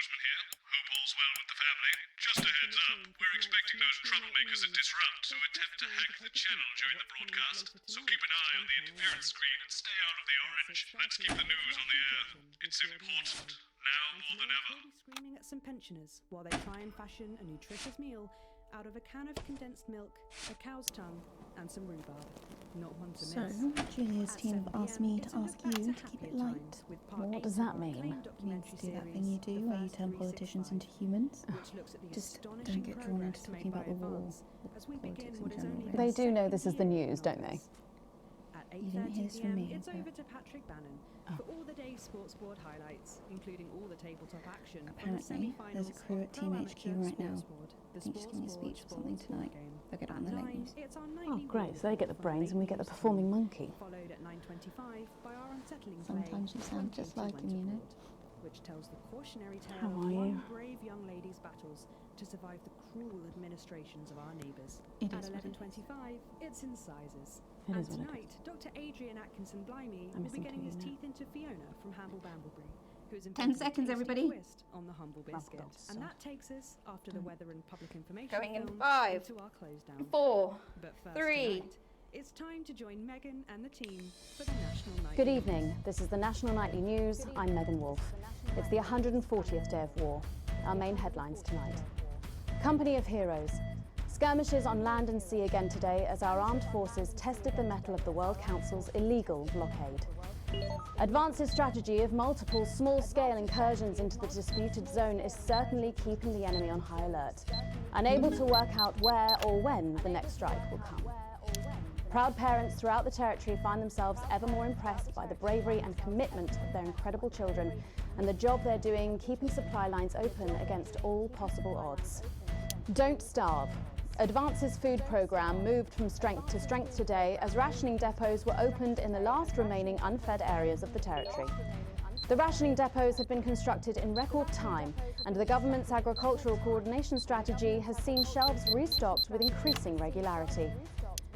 Sportsman here. Hope all's well with the family. Just a heads up, we're expecting those troublemakers at Disrupt to attempt to hack the channel during the broadcast, so keep an eye on the interference screen and stay out of the orange. Let's keep the news on the air. It's important, now more than ever. Screaming at some pensioners while they try and fashion a nutritious meal out of a can of condensed milk, a cow's tongue, and some rhubarb. Not one to miss. So, Julia's team have asked me to ask you to keep it light. Well, what does that mean? It means to do that thing you do where you turn politicians into humans. Just don't get drawn into talking about the war or politics in general. Really. They do know this is the news, don't they? You didn't hear this from me. It's over to Patrick Bannon for all the day's sports board highlights, including all the tabletop action. Apparently, there's a crew at Team HQ right now. I think she's giving a speech or something tonight. They'll get it on the late news. Oh, great. So they get the brains and we get the performing monkey. Followed at 9:25 by our unsettling Sometimes you sound just like him, you know. Which tells the cautionary tale How of are one you? brave young lady's battles to survive the cruel administrations of our neighbours. It At is what it is. 11:25, it's incisors. It And is what it tonight, Dr. Adrian Atkinson Blimey I will miss be him getting too, his yeah. teeth into Fiona from Hamble Bamblebury, who's 10 seconds, everybody. twist on the humble biscuit. God's And sake. that takes us, after the weather and public information Going in film, 5, into our close down. 4. But first 3. tonight, it's time to join Megan and the team for the National Night. Good evening. This is the National Nightly News. I'm Megan Wolfe. It's the 140th day of war. Our main headlines tonight. Company of heroes. Skirmishes on land and sea again today as our armed forces tested the mettle of the World Council's illegal blockade. Advance's strategy of multiple small-scale incursions into the disputed zone is certainly keeping the enemy on high alert, unable to work out where or when the next strike will come. Proud parents throughout the territory find themselves ever more impressed by the bravery and commitment of their incredible children and the job they're doing keeping supply lines open against all possible odds. Don't starve. Advance's food programme moved from strength to strength today as rationing depots were opened in the last remaining unfed areas of the territory. The rationing depots have been constructed in record time, and the government's agricultural coordination strategy has seen shelves restocked with increasing regularity.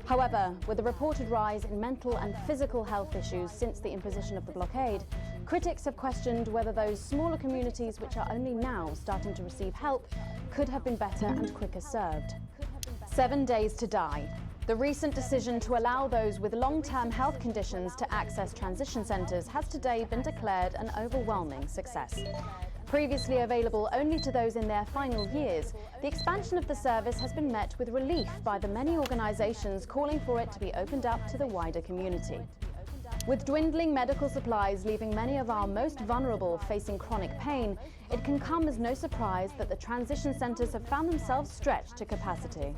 However, with the reported rise in mental and physical health issues since the imposition of the blockade, critics have questioned whether those smaller communities which are only now starting to receive help could have been better and quicker served. 7 days to die. The recent decision to allow those with long-term health conditions to access transition centres has today been declared an overwhelming success. Previously available only to those in their final years, the expansion of the service has been met with relief by the many organisations calling for it to be opened up to the wider community. With dwindling medical supplies leaving many of our most vulnerable facing chronic pain, it can come as no surprise that the transition centres have found themselves stretched to capacity.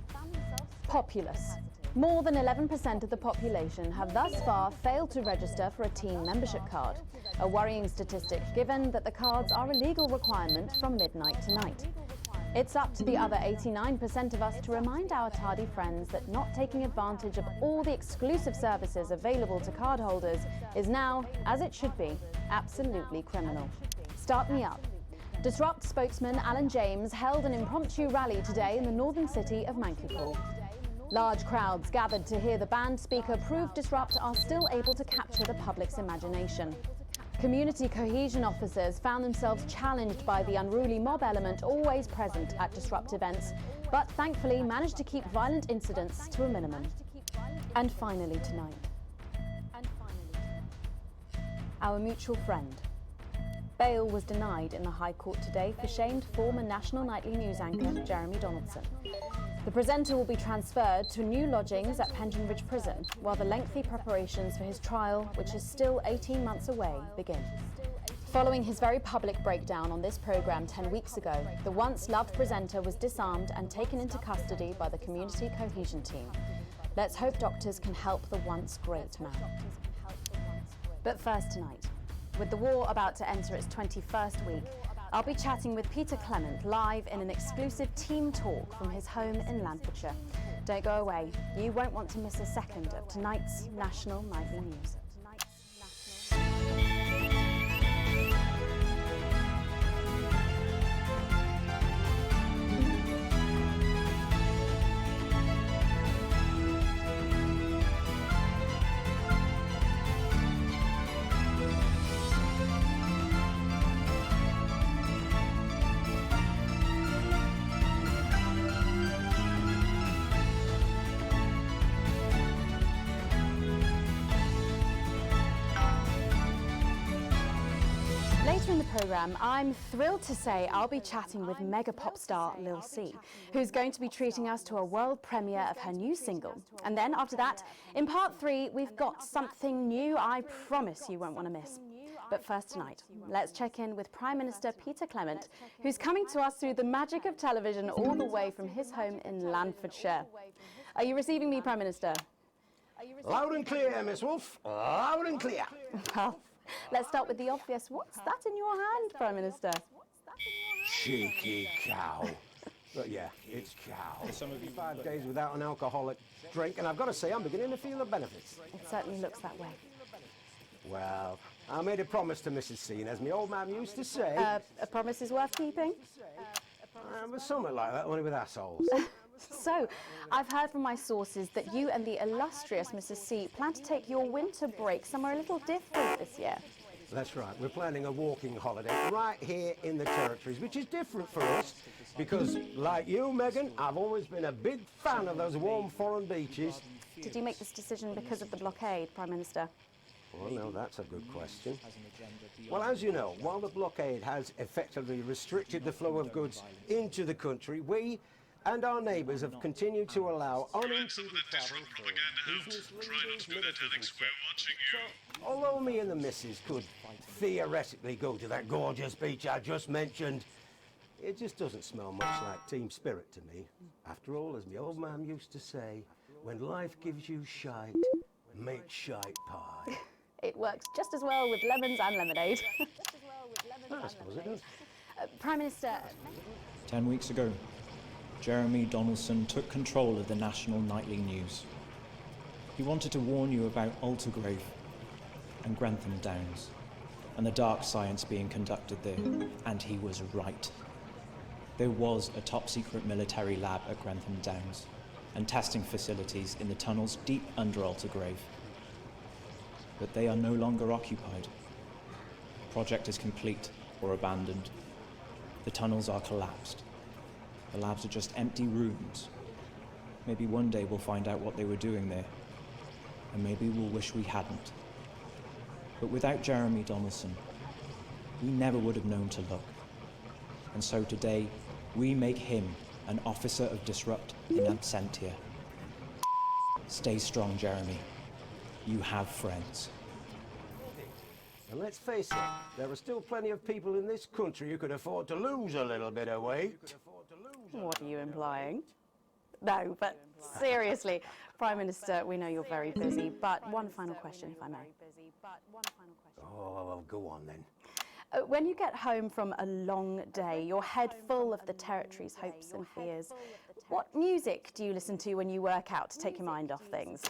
Populace. More than 11% of the population have thus far failed to register for a teen membership card, a worrying statistic given that the cards are a legal requirement from midnight tonight. It's up to the other 89% of us to remind our tardy friends that not taking advantage of all the exclusive services available to cardholders is now, as it should be, absolutely criminal. Start me up. Disrupt spokesman Alan James held an impromptu rally today in the northern city of Mankipool. Large crowds gathered to hear the band speaker prove Disrupt are still able to capture the public's imagination. Community cohesion officers found themselves challenged by the unruly mob element always present at Disrupt events, but thankfully managed to keep violent incidents to a minimum. And finally tonight, our mutual friend. Bail was denied in the High Court today for shamed former National Nightly News anchor Jeremy Donaldson. The presenter will be transferred to new lodgings at Pension Ridge Prison, while the lengthy preparations for his trial, which is still 18 months away, begin. Following his very public breakdown on this programme 10 weeks ago, the once-loved presenter was disarmed and taken into custody by the community cohesion team. Let's hope doctors can help the once great man. But first tonight, with the war about to enter its 21st week, I'll be chatting with Peter Clement live in an exclusive team talk from his home in Lancashire. Don't go away. You won't want to miss a second of tonight's National Nightly News. Later in the programme, I'm thrilled to say I'll be chatting with mega pop star Lil C, who's going to be treating us to a world premiere of her new single. And then after that, in part 3, we've got something new I promise you won't want to miss. But first tonight, let's check in with Prime Minister Peter Clement, who's coming to us through the magic of television all the way from his home in Landfordshire. Are you receiving me, Prime Minister? Loud and clear, Miss Wolf. Loud and clear. Well, let's start with the obvious. What's that in your hand, Prime Minister? Cheeky cow. But yeah, it's cow. Some of you 5 days without an alcoholic drink, and I've got to say, I'm beginning to feel the benefits. It certainly looks that way. Well, I made a promise to Mrs. C, and as my old man used to say... A promise is worth keeping? It was something like that, only with assholes. So, I've heard from my sources that you and the illustrious Mrs. C plan to take your winter break somewhere a little different this year. That's right. We're planning a walking holiday right here in the territories, which is different for us because, like you, Megan, I've always been a big fan of those warm foreign beaches. Did you make this decision because of the blockade, Prime Minister? Well, no, that's a good question. Well, as you know, while the blockade has effectively restricted the flow of goods into the country, we and our neighbours have continued to allow unimpeded travel for business leaders, militaries, We're watching you. So, although me and the missus could theoretically go to that gorgeous beach I just mentioned, it just doesn't smell much like team spirit to me. After all, as my old man used to say, when life gives you shite, make shite pie. It works just as well with lemons and lemonade. I suppose it does. Prime Minister... 10 weeks ago, Jeremy Donaldson took control of the national nightly news. He wanted to warn you about Altergrave and Grantham Downs and the dark science being conducted there, and he was right. There was a top-secret military lab at Grantham Downs and testing facilities in the tunnels deep under Altergrave. But they are no longer occupied. The project is complete or abandoned. The tunnels are collapsed. The labs are just empty rooms. Maybe one day we'll find out what they were doing there, and maybe we'll wish we hadn't. But without Jeremy Donaldson, we never would have known to look. And so today, we make him an officer of disrupt in absentia. Stay strong, Jeremy. You have friends. And let's face it, there are still plenty of people in this country who could afford to lose a little bit of weight. What are you implying? No, but seriously, Prime Minister, we know you're very busy, but one final question, if I may. Oh, well, go on then. When you get home from a long day, your head full of the territory's hopes and fears, what music do you listen to when you work out to take your mind off things?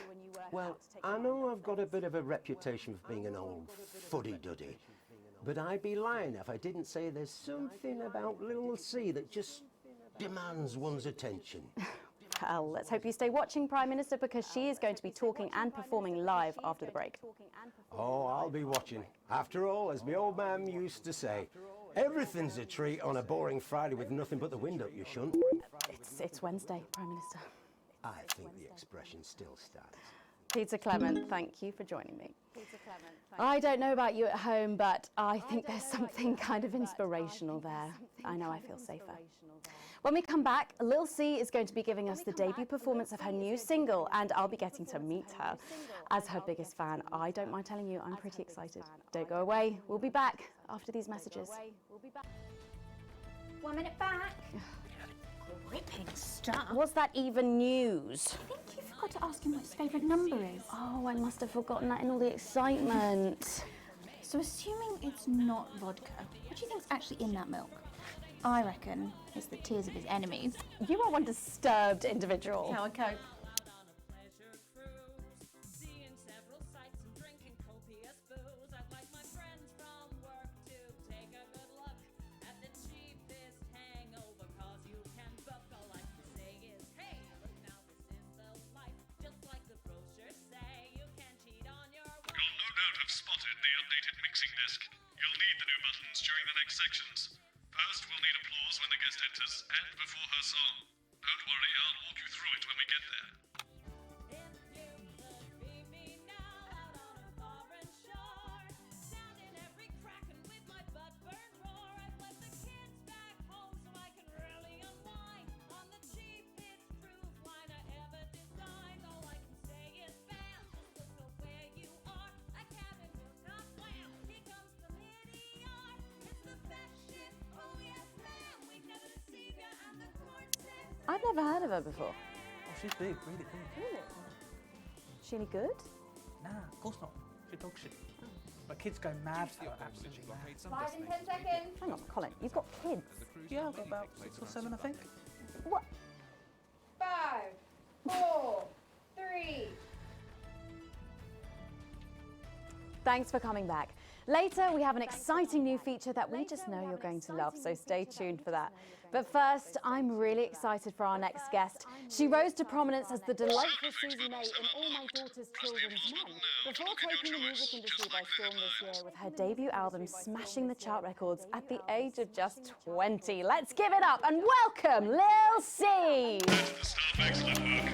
Well, I know I've got a bit of a reputation for being an old fuddy-duddy, but I'd be lying if I didn't say there's something about Lil C that just demands one's attention. Well, let's hope you stay watching, Prime Minister, because she is going to be talking and performing live after the break. Oh, I'll be watching. After all, as my old man used to say, everything's a treat on a boring Friday with nothing but the window you shunt. It's Wednesday, Prime Minister. I think the expression still stands. Peter Clement, thank you for joining me. I don't know about you at home, but I think there's something kind of inspirational there. I know I feel safer. When we come back, Lil C is going to be giving us the debut performance of her new single, and I'll be getting to meet her. As her biggest fan, I don't mind telling you, I'm pretty excited. Don't go away. We'll be back after these messages. 1 minute back. Gripping stuff. Was that even news? I think you forgot to ask him what his favourite number is. Oh, I must have forgotten that in all the excitement. So assuming it's not vodka, what do you think's actually in that milk? I reckon it's the tears of his enemies. You are one disturbed individual. How I cope. Spotted the updated mixing disc. You'll need the new buttons during the next sections. First, we'll need applause when the guest enters and before her song. Don't worry, I'll walk you through it when we get there. I've never heard of her before. Oh, she's big, really big. Really? Is she any good? Nah, of course not. She's dog shit. But kids go mad for her, absolutely mad. 5 and 10 seconds. Hang on, Colin, you've got kids. Yeah, I've got about 6 or 7, I think. What? 5, 4, 3. Thanks for coming back. Later, we have an exciting new feature that we just know you're going to love, so stay tuned for that. But first, I'm really excited for our next guest. She rose to prominence as the delightful Susie May in All My Daughter's Children's Men, before taking the music industry by storm this year with her debut album smashing the chart records at the age of just 20. Let's give it up and welcome Lil C! Excellent work.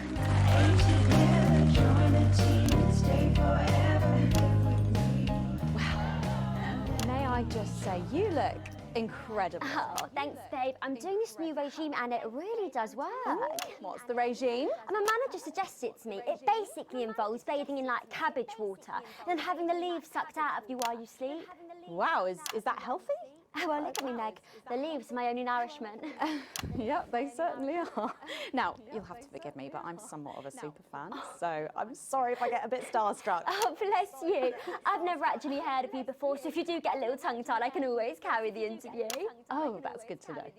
May I just say, you look incredible. Oh, thanks, babe. I'm doing this new regime and it really does work. What's the regime? My manager suggested it to me. It basically involves bathing in like cabbage water and then having the leaves sucked out of you while you sleep. Wow, is that healthy? Well, look at me, Meg. The leaves are my only nourishment. Yep, they certainly are. Now, you'll have to forgive me, but I'm somewhat of a super fan, so I'm sorry if I get a bit starstruck. Oh, bless you. I've never actually heard of you before, so if you do get a little tongue-tied, I can always carry the interview. Oh, that's good to know.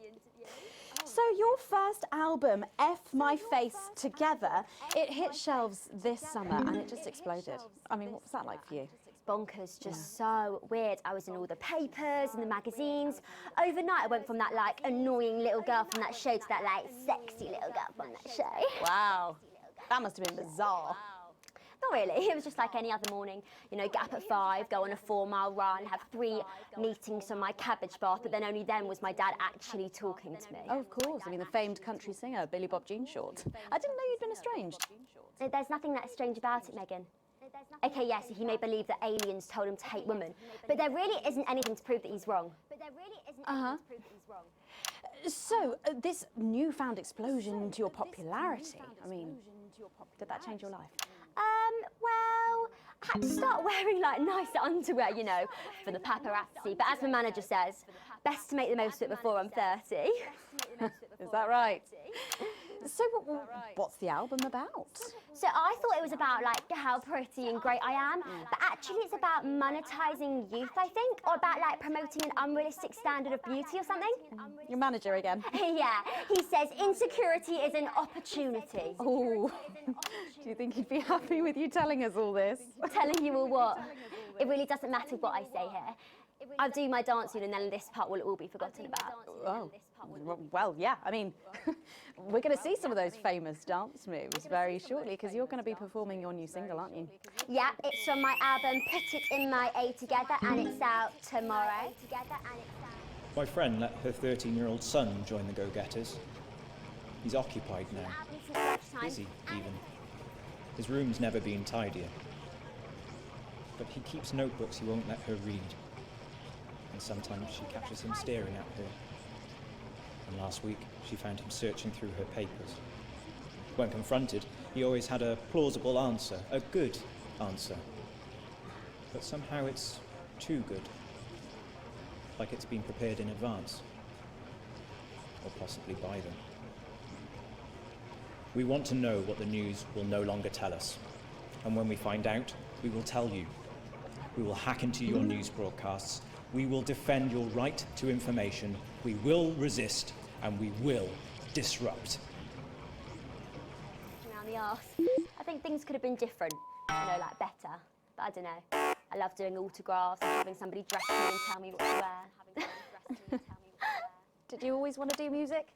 So your first album, F My Face Together, it hit shelves this summer and it just exploded. I mean, what was that like for you? Bonkers, just so weird. I was in all the papers and the magazines. Overnight, I went from that like annoying little girl from that show to that like sexy little girl from that show. Wow, that must have been bizarre. Not really, it was just like any other morning. You know, get up at 5, go on a 4-mile run, have 3 meetings on my cabbage bath, but then only then was my dad actually talking to me. Oh, of course. I mean, the famed country singer, Billy Bob Jean Short. I didn't know you'd been estranged. There's nothing that strange about it, Megan. Okay, yes, he may believe that aliens told him to hate women, but there really isn't anything to prove that he's wrong. So, this newfound explosion into your popularity, I mean, did that change your life? Well, I had to start wearing like nicer underwear, you know, for the paparazzi, but as my manager says, best to make the most of it before I'm 30. Is that right? So what's the album about? So I thought it was about like how pretty and great I am, but actually it's about monetizing youth, I think, or about like promoting an unrealistic standard of beauty or something. Your manager again? Yeah, he says insecurity is an opportunity. Oh, do you think he'd be happy with you telling us all this? Telling you all what? It really doesn't matter what I say here. I'll do my dancing and then this part will all be forgotten about. Oh, well, yeah, I mean, we're going to see some of those famous dance moves very shortly because you're going to be performing your new single, aren't you? Yeah, it's from my album Put It In My A Together and it's out tomorrow. My friend let her 13-year-old son join the Go-Getters. He's occupied now, busy even. His room's never been tidier. But he keeps notebooks he won't let her read. And sometimes she catches him staring at her. And last week, she found him searching through her papers. When confronted, he always had a plausible answer, a good answer. But somehow it's too good. Like it's been prepared in advance. Or possibly by them. We want to know what the news will no longer tell us. And when we find out, we will tell you. We will hack into your news broadcasts. We will defend your right to information. We will resist, and we will disrupt. Around the arse. I think things could have been different, you know, like better. But I don't know. I love doing autographs and having somebody dress me and tell me what to wear. Did you always want to do music?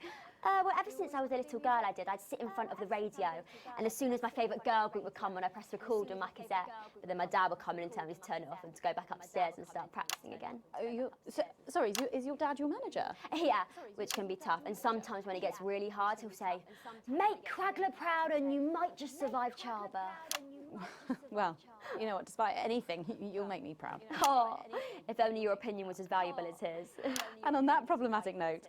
Well, ever since I was a little girl, I did. I'd sit in front of the radio, and as soon as my favourite girl group would come on, I'd press record on my cassette. But then my dad would come in and tell me to turn it off and to go back upstairs and start practicing again. Sorry, is your dad your manager? Yeah, which can be tough. And sometimes when it gets really hard, he'll say, "Make Cragler proud and you might just survive childbirth." Well, you know what, despite anything, you'll make me proud. Oh, if only your opinion was as valuable as his. And on that problematic note,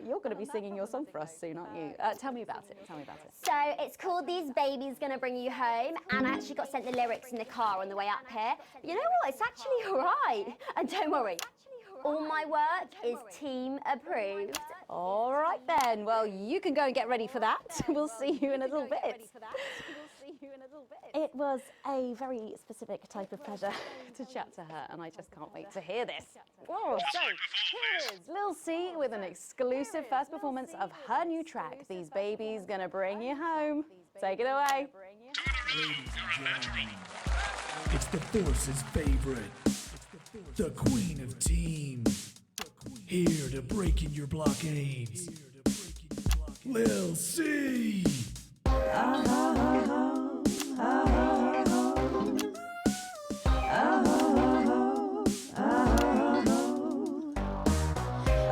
you're going to be singing your song for us soon, aren't you? Tell me about it, So it's called These Babies Gonna Bring You Home, and I actually got sent the lyrics in the car on the way up here. But you know what, it's actually all right. And don't worry, all my work is team approved. All right then, well, you can go and get ready for that. We'll see you in a little bit. It was a very specific type of pleasure to chat to her, and I just can't wait to hear this. Oh, so here is Lil C with an exclusive first performance of her new track, These Babies Gonna Bring You Home. Take it away. It's the Force's favorite, the queen of teams, here to break in your blockades, Lil C.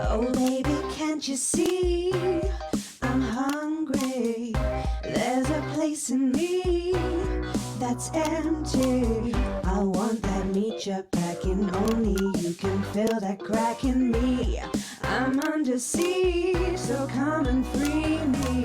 Oh baby, can't you see I'm hungry? There's a place in me that's empty. I want that meat you're packing, only you can fill that crack in me. I'm under siege, so come and free me.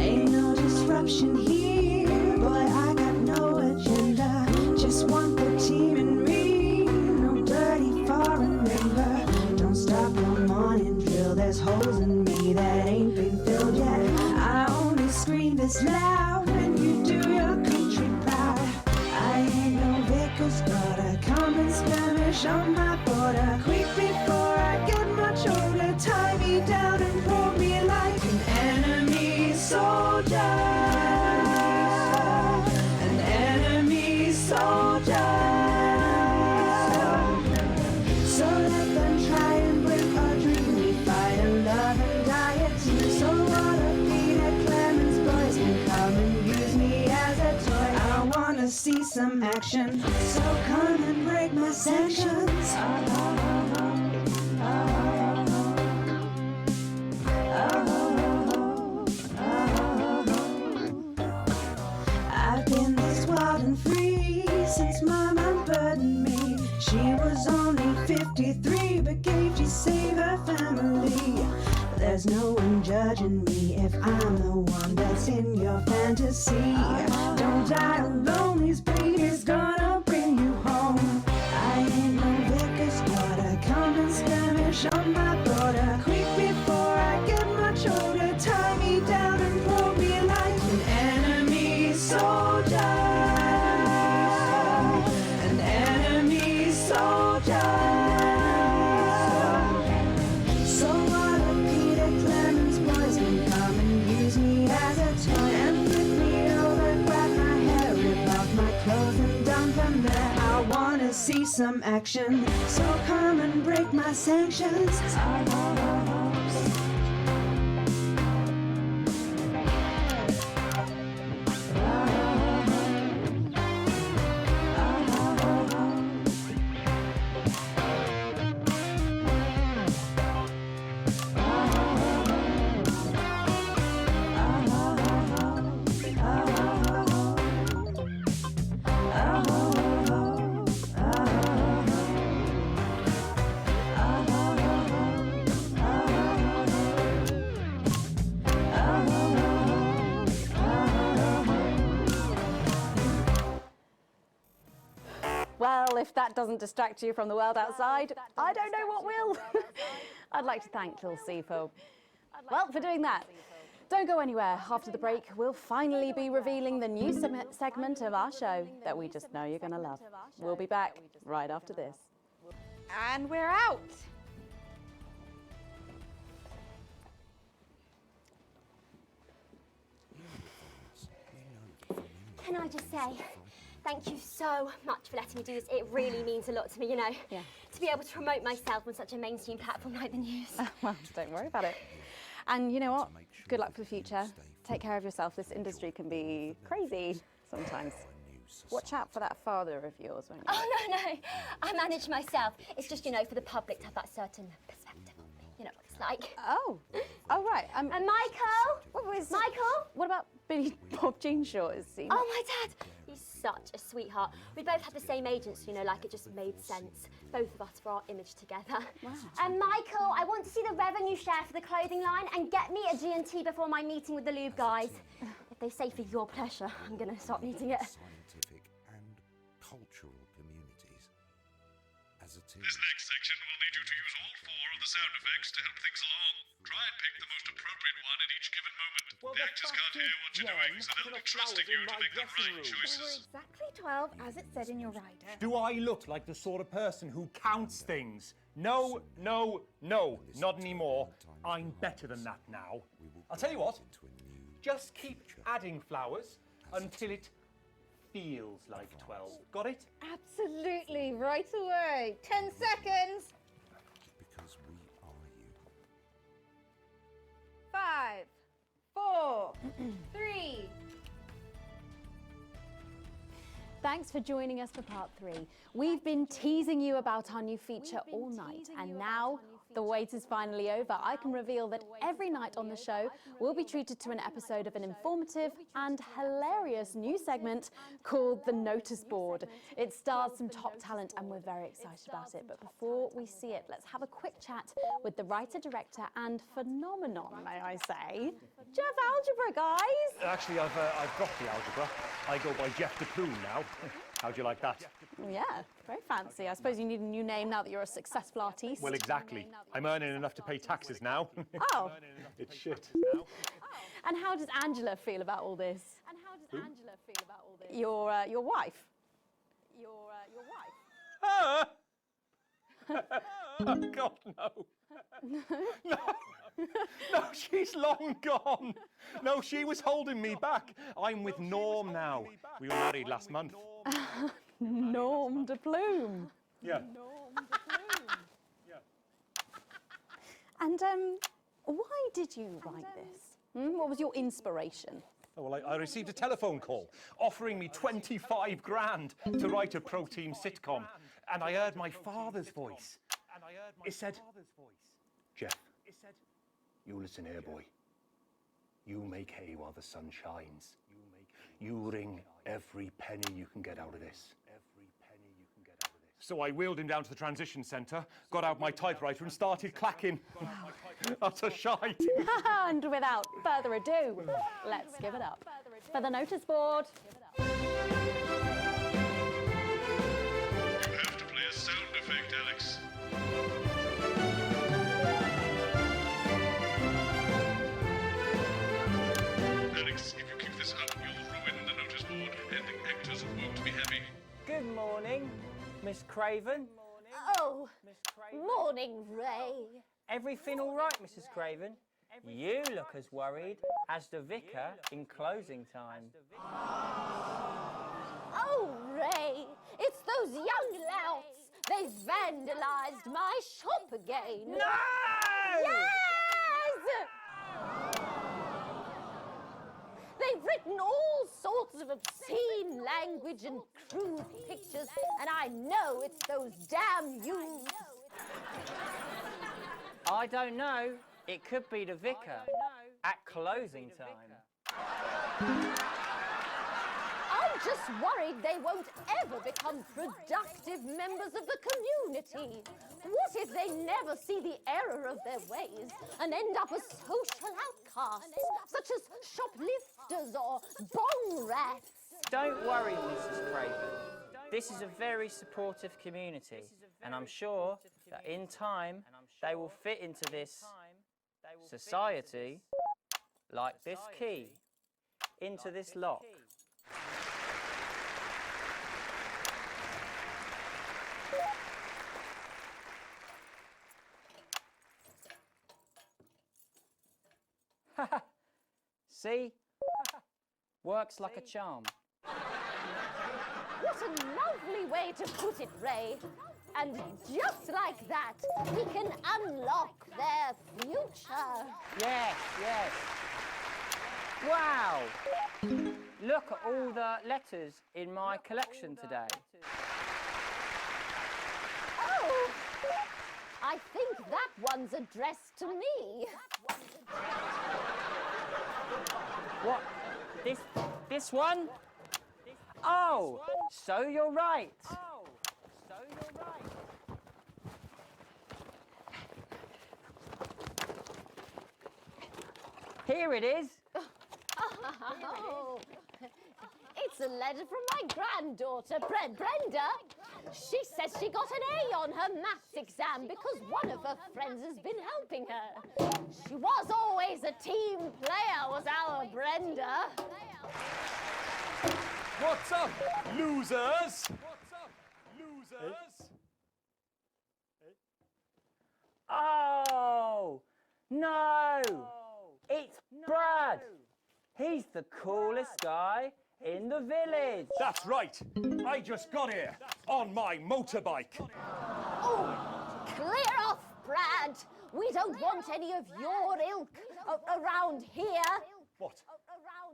Ain't no disruption here, boy, I got no agenda. Just want the team in me, no dirty foreign labor. Don't stop your morning drill, there's holes in me that ain't been filled yet. I only scream this loud when you do your country proud. I ain't no vickles, but I come and skirmish on my border. Quick before I get much older, tie me down and pull me like an enemy soldier. An enemy soldier. So let them try and break our dream. We fight and love and die a team. So what a Peter Clement's boys can come and use me as a toy. I wanna see some action, so come and break my sanctions. I've been this wild and free since my mom burdened me. She was only 53, but gave to save her family. There's no one judging me if I'm the one that's in your fantasy. Don't die alone, these babies gonna bring you home. I ain't no vickers, but I come and skirmish on my border. Quick before I get much older, tie me down and pull me like an enemy soldier. An enemy soldier. So what a Peter Clement's boys can come and use me as a toy and flip me over, grab my hair, rip off my clothes and dump them there. I wanna see some action, so come and break my sanctions. Well, if that doesn't distract you from the world outside, I don't know what will. I'd like to thank Lil C for doing that. Don't go anywhere. After the break, we'll finally be revealing the new segment of our show that we just know you're going to love. We'll be back right after this. And we're out. Can I just say, thank you so much for letting me do this. It really means a lot to me, you know. Yeah. To be able to promote myself on such a mainstream platform like the news. Well, don't worry about it. And you know what? Good luck for the future. Take care of yourself. This industry can be crazy sometimes. Watch out for that father of yours, won't you? Oh, no. I manage myself. It's just, you know, for the public to have that certain perspective on me. You know what it's like. Oh, right. And Michael? Michael? What about Billy Bob Jeanshaw? Is he? Oh, my dad. He's such a sweetheart. We both had the same agents, you know, like it just made sense. Both of us for our image together. Wow. And Michael, I want to see the revenue share for the clothing line and get me a G&T before my meeting with the lube guys. If they say for your pleasure, I'm going to stop needing it. Scientific and cultural communities. As This next section will need you to use all 4 of the sound effects to help things along. Try and pick the most appropriate one at each given moment. The actors can't hear what you're doing, so they'll be trusting you to make the right choices. Exactly 12 as it said in your rider. Do I look like the sort of person who counts things? No, no, no, not anymore. I'm better than that now. I'll tell you what, just keep adding flowers until it feels like 12. Got it? Absolutely, right away. 10 seconds. Because we are you. 5, 4, 3. Thanks for joining us for part 3. We've been teasing you about our new feature all night, and now the wait is finally over. I can reveal that every night on the show, we'll be treated to an episode of an informative and hilarious new segment called The Notice Board. It stars some top talent, and we're very excited about it. But before we see it, let's have a quick chat with the writer, director, and phenomenon, may I say, Jeff Algebra, guys. Actually, I've dropped the algebra. I go by Jeff the Plume now. How'd you like that? Yeah, very fancy. I suppose you need a new name now that you're a successful artiste. Well, exactly. I'm earning enough to pay taxes now. Oh. It's shit. And how does Angela feel about all this? Your wife. Your wife. Oh, God, no. No, she's long gone. No, she was holding me back. I'm with Norm now. We were married last month. Norm de Plume. Yeah. Norm de Plume. Yeah. And why did you write this? What was your inspiration? Oh, well, I received a telephone call offering me 25 grand to write a pro-team sitcom. And I heard my father's voice. It said, Jeff, you listen here, boy. You make hay while the sun shines. You wring every penny you can get out of this. So I wheeled him down to the transition centre, got out my typewriter and started clacking. Utter shite. And without further ado, let's give it up for the notice board. You have to play a sound effect, Alex. Alex, if you keep this up, you'll ruin the notice board, and the actors won't be happy. Good morning, Miss Craven. Oh, morning, Ray. Everything all right, Mrs. Craven? You look as worried as the vicar in closing time. Oh, Ray, it's those young louts. They've vandalised my shop again. No! Yes! They've written all sorts of obscene language and crude pictures, and I know it's those damn youths. I don't know. It could be the vicar at closing time. I'm just worried they won't ever become productive members of the community. What if they never see the error of their ways and end up as social outcasts, such as shoplifters or bong rats? Don't worry, Mrs. Craven. This is a very supportive community, and I'm sure that in time they will fit into this society like this key into this lock. See? Works like a charm. What a lovely way to put it, Ray. And just like that, we can unlock their future. Yes, yes. Wow! Look at all the letters in my collection today. Oh! I think that one's addressed to me. What? This one? Oh, so you're right. Here it is. Oh, it's a letter from my granddaughter, Brenda. She says she got an A on her maths exam because one of her friends has been helping her. She was always a team player, was our Brenda. What's up, losers? What's up, losers? Oh, no! It's Brad! He's the coolest guy in the village. That's right. I just got here on my motorbike. Oh, clear off, Brad. We don't want any of your ilk around here. What?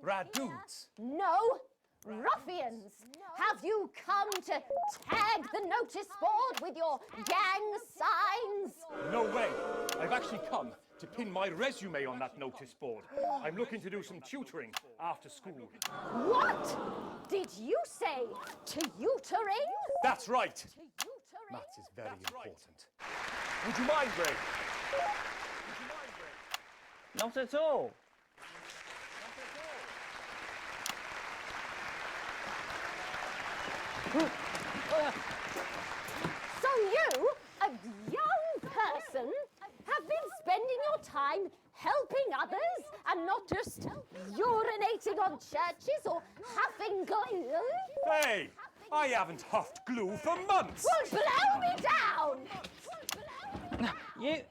Rad dudes? No, ruffians. Have you come to tag the notice board with your gang signs? No way. I've actually come to pin my resume on that notice board. I'm looking to do some tutoring after school. What did you say? Tutoring? That's right. Maths is very important. Would you mind, Ray? Not at all. So you, a young person, have been spending your time helping others and not just urinating on churches or huffing glue? Hey, I haven't huffed glue for months. Well, blow me down!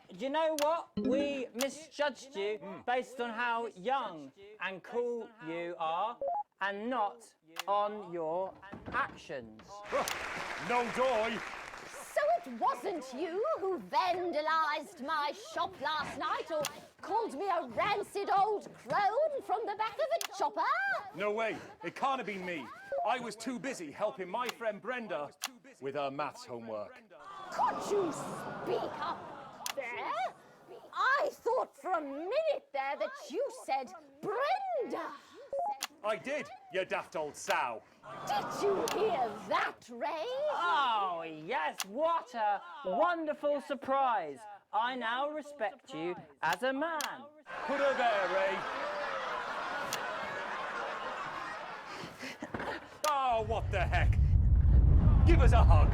You know what? We misjudged you based on how young and cool you are and not on your actions. No joy. So it wasn't you who vandalised my shop last night or called me a rancid old crone from the back of a chopper? No way. It can't have been me. I was too busy helping my friend Brenda with her maths homework. Could you speak up there? I thought for a minute there that you said Brenda. I did, you daft old sow. Did you hear that, Ray? Oh, yes, what a wonderful surprise. I now respect you as a man. Put her there, Ray. Oh, what the heck? Give us a hug.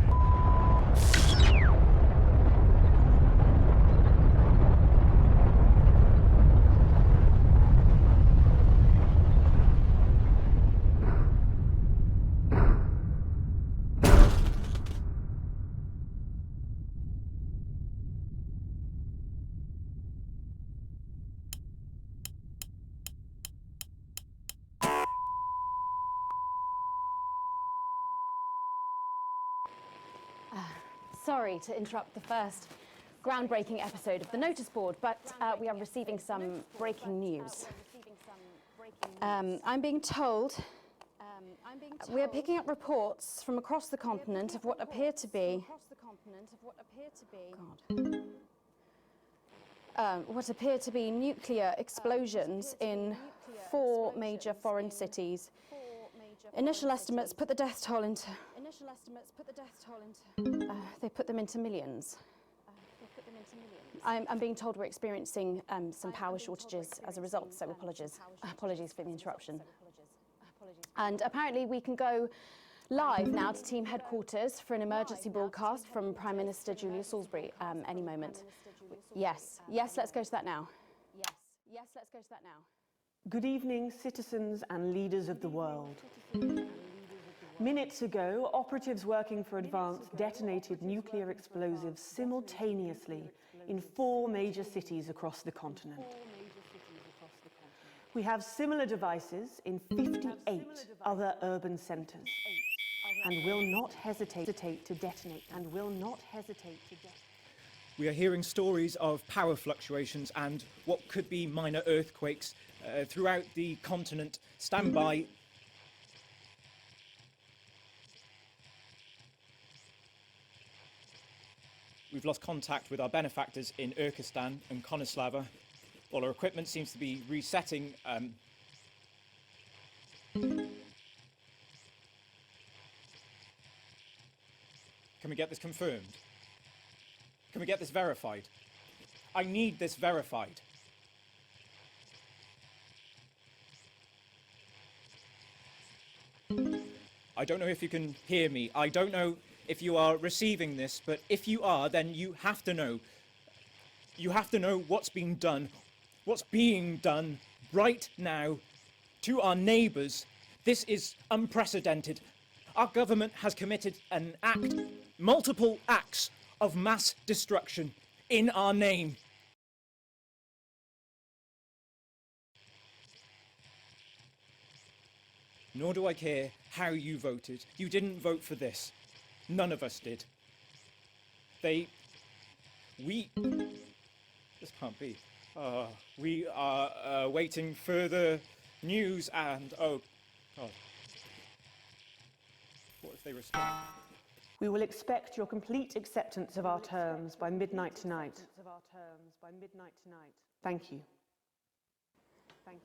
Sorry to interrupt the first groundbreaking episode of the notice board, but we are receiving some breaking news. I'm being told we are picking up reports from across the continent of what appear to be what appear to be nuclear explosions in 4 major foreign cities. Initial estimates put the death toll into. They put them into millions. I'm being told we're experiencing some power shortages as a result, so apologies for the interruption. And apparently we can go live now to team headquarters for an emergency broadcast from Prime Minister Julia Salisbury any moment. Yes, let's go to that now. Yes, let's go to that now. Good evening, citizens and leaders of the world. Minutes ago, operatives working for Advance detonated nuclear explosives simultaneously in 4 major cities across the continent. We have similar devices in 58 other urban centres and will not hesitate to detonate. We are hearing stories of power fluctuations and what could be minor earthquakes throughout the continent. Stand by. We've lost contact with our benefactors in Urkistan and Konoslava. While our equipment seems to be resetting. Can we get this confirmed? Can we get this verified? I need this verified. I don't know if you can hear me. I don't know if you are receiving this, but if you are, then you have to know. You have to know what's being done right now to our neighbours. This is unprecedented. Our government has committed an act, multiple acts of mass destruction in our name. Nor do I care how you voted. You didn't vote for this. None of us did. This can't be. We are awaiting further news and, oh, God. What if they respond? We will expect your complete acceptance of our terms by midnight tonight. Thank you. Thank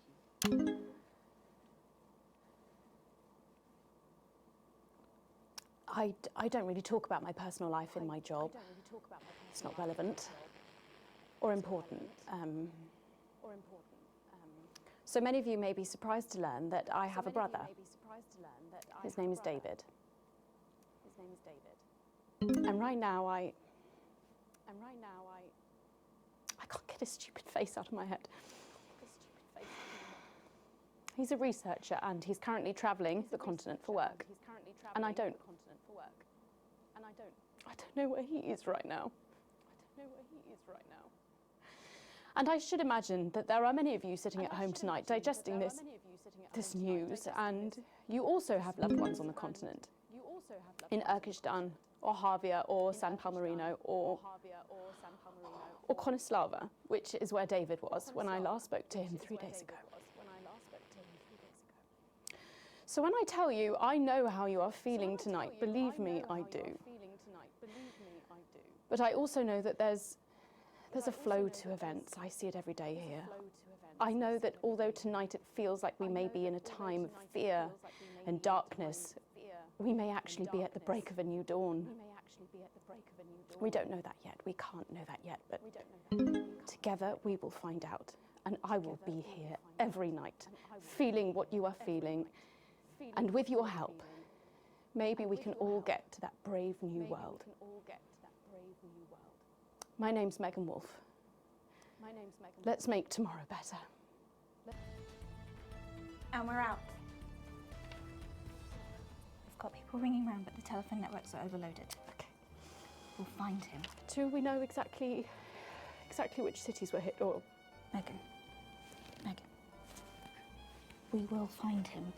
you. I don't really talk about my personal life in my job. It's not relevant or important. So many of you may be surprised to learn that I have a brother. His name is David. And right now I can't get his stupid face out of my head. He's a researcher and he's currently travelling the continent for work. And I don't know where he is right now. And I should imagine that there are many of you sitting at home tonight digesting this news, and you also have loved ones on the continent. In Urkistan, or Havia, or San Palmerino, or Konislava, which is where David was when I last spoke to him 3 days ago. So when I tell you I know how you are feeling tonight, believe me, I do. But I also know that there's a flow to events. I see it every day here. I know that although tonight it feels like we may be in a time of fear and darkness, we may actually be at the break of a new dawn. We don't know that yet. We can't know that yet, but together we will find out. And I will be here every night, feeling what you are feeling. And with your help, maybe we can all get to that brave new world. My name's Megan Wolf. Let's make tomorrow better. And we're out. We've got people ringing around, but the telephone networks are overloaded. Okay. We'll find him. Do we know exactly which cities were hit, or? Megan. We will find him.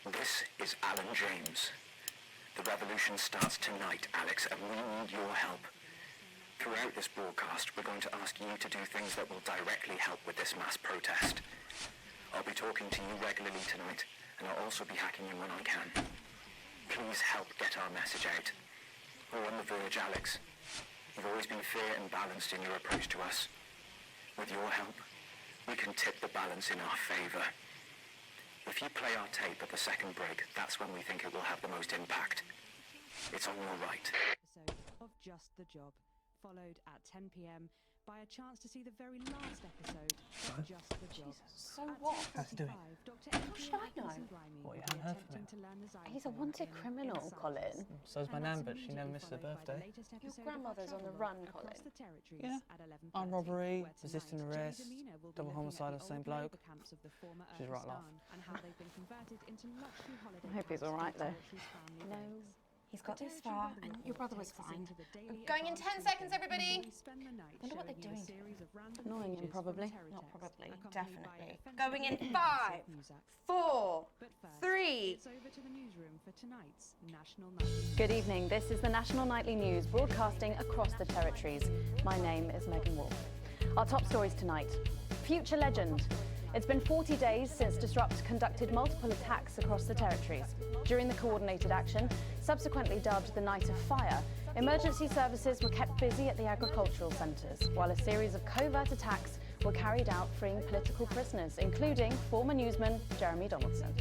This is Alan James. The revolution starts tonight, Alex, and we need your help. Throughout this broadcast, we're going to ask you to do things that will directly help with this mass protest. I'll be talking to you regularly tonight, and I'll also be hacking in when I can. Please help get our message out. We're on the verge, Alex. You've always been fair and balanced in your approach to us. With your help, we can tip the balance in our favour. If you play our tape at the second break, that's when we think it will have the most impact. It's on your right. Episode of Just the Job, followed at 10 p.m. by a chance to see the very last episode of Just the Job. So what? How's it doing? How should I know? What, you haven't heard from him? He's a wanted criminal, Colin. So's my nan, but she never misses her birthday. Your grandmother's on the run, Colin. Yeah. Armed robbery, resisting arrest, double homicide of the same bloke. She's right laugh. I hope he's all right, though. No. He's got this far, and your brother was fine. Going in 10 seconds, everybody! I wonder what they're doing to him. Annoying him, probably. Not probably, definitely. Going in 5, 4, 3. Good evening. This is the National Nightly News, broadcasting across the territories. My name is Megan Wolf. Our top stories tonight. Future legend. It's been 40 days since Disrupt conducted multiple attacks across the territories. During the coordinated action, subsequently dubbed the Night of Fire, emergency services were kept busy at the agricultural centres, while a series of covert attacks were carried out freeing political prisoners, including former newsman Jeremy Donaldson.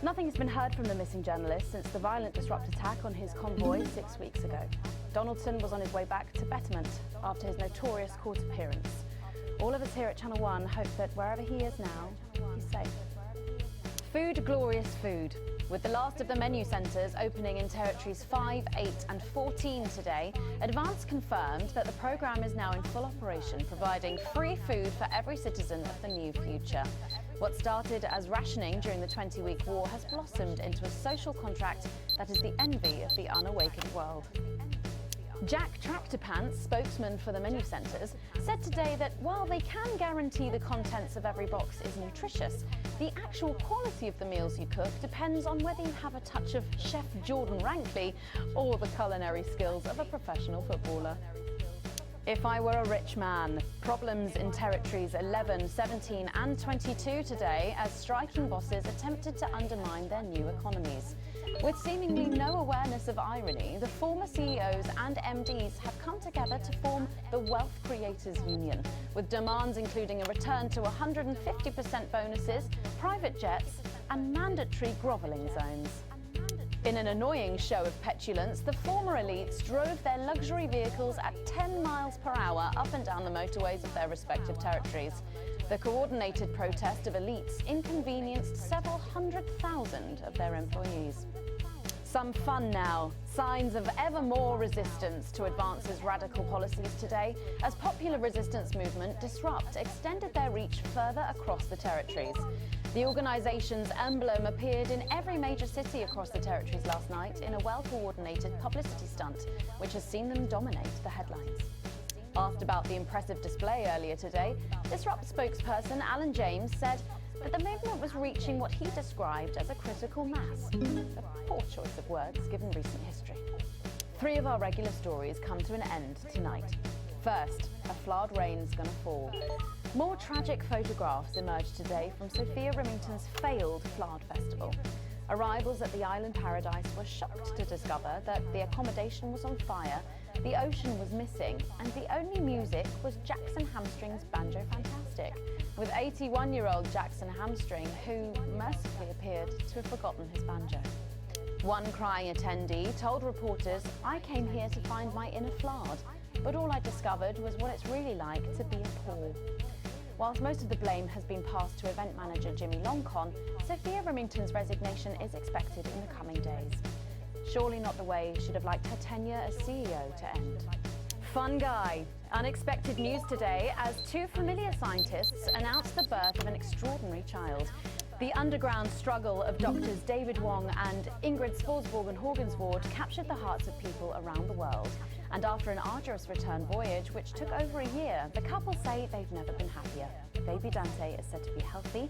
Nothing has been heard from the missing journalist since the violent Disrupt attack on his convoy 6 weeks ago. Donaldson was on his way back to Betterment after his notorious court appearance. All of us here at Channel 1 hope that wherever he is now, he's safe. Food, glorious food. With the last of the menu centres opening in territories 5, 8 and 14 today, Advance confirmed that the programme is now in full operation, providing free food for every citizen of the new future. What started as rationing during the 20-week war has blossomed into a social contract that is the envy of the unawakened world. Jack Tractorpants, spokesman for the menu centres, said today that while they can guarantee the contents of every box is nutritious, the actual quality of the meals you cook depends on whether you have a touch of Chef Jordan Rankley or the culinary skills of a professional footballer. If I were a rich man, problems in territories 11, 17 and 22 today as striking bosses attempted to undermine their new economies. With seemingly no awareness of irony, the former CEOs and MDs have come together to form the Wealth Creators Union, with demands including a return to 150% bonuses, private jets and mandatory grovelling zones. In an annoying show of petulance, the former elites drove their luxury vehicles at 10 miles per hour up and down the motorways of their respective territories. The coordinated protest of elites inconvenienced several 100,000 of their employees. Some fun now. Signs of ever more resistance to Advance's radical policies today as popular resistance movement Disrupt extended their reach further across the territories. The organisation's emblem appeared in every major city across the territories last night in a well-coordinated publicity stunt, which has seen them dominate the headlines. Asked about the impressive display earlier today, Disrupt spokesperson Alan James said that the movement was reaching what he described as a critical mass. A poor choice of words given recent history. 3 of our regular stories come to an end tonight. First, a flood rain's gonna fall. More tragic photographs emerged today from Sophia Remington's failed Flood Festival. Arrivals at the island paradise were shocked to discover that the accommodation was on fire, the ocean was missing, and the only music was Jackson Hamstring's Banjo Fantastic, with 81-year-old Jackson Hamstring, who mercifully appeared to have forgotten his banjo. One crying attendee told reporters, "I came here to find my inner Flard, but all I discovered was what it's really like to be a Paul." Whilst most of the blame has been passed to event manager Jimmy Longcon, Sophia Remington's resignation is expected in the coming days. Surely not the way she'd have liked her tenure as CEO to end. Fun guy. Unexpected news today as 2 familiar scientists announced the birth of an extraordinary child. The underground struggle of doctors David Wong and Ingrid Sporsborg and Horgensvoord captured the hearts of people around the world And after an arduous return voyage, which took over a year, the couple say they've never been happier. Baby Dante is said to be healthy,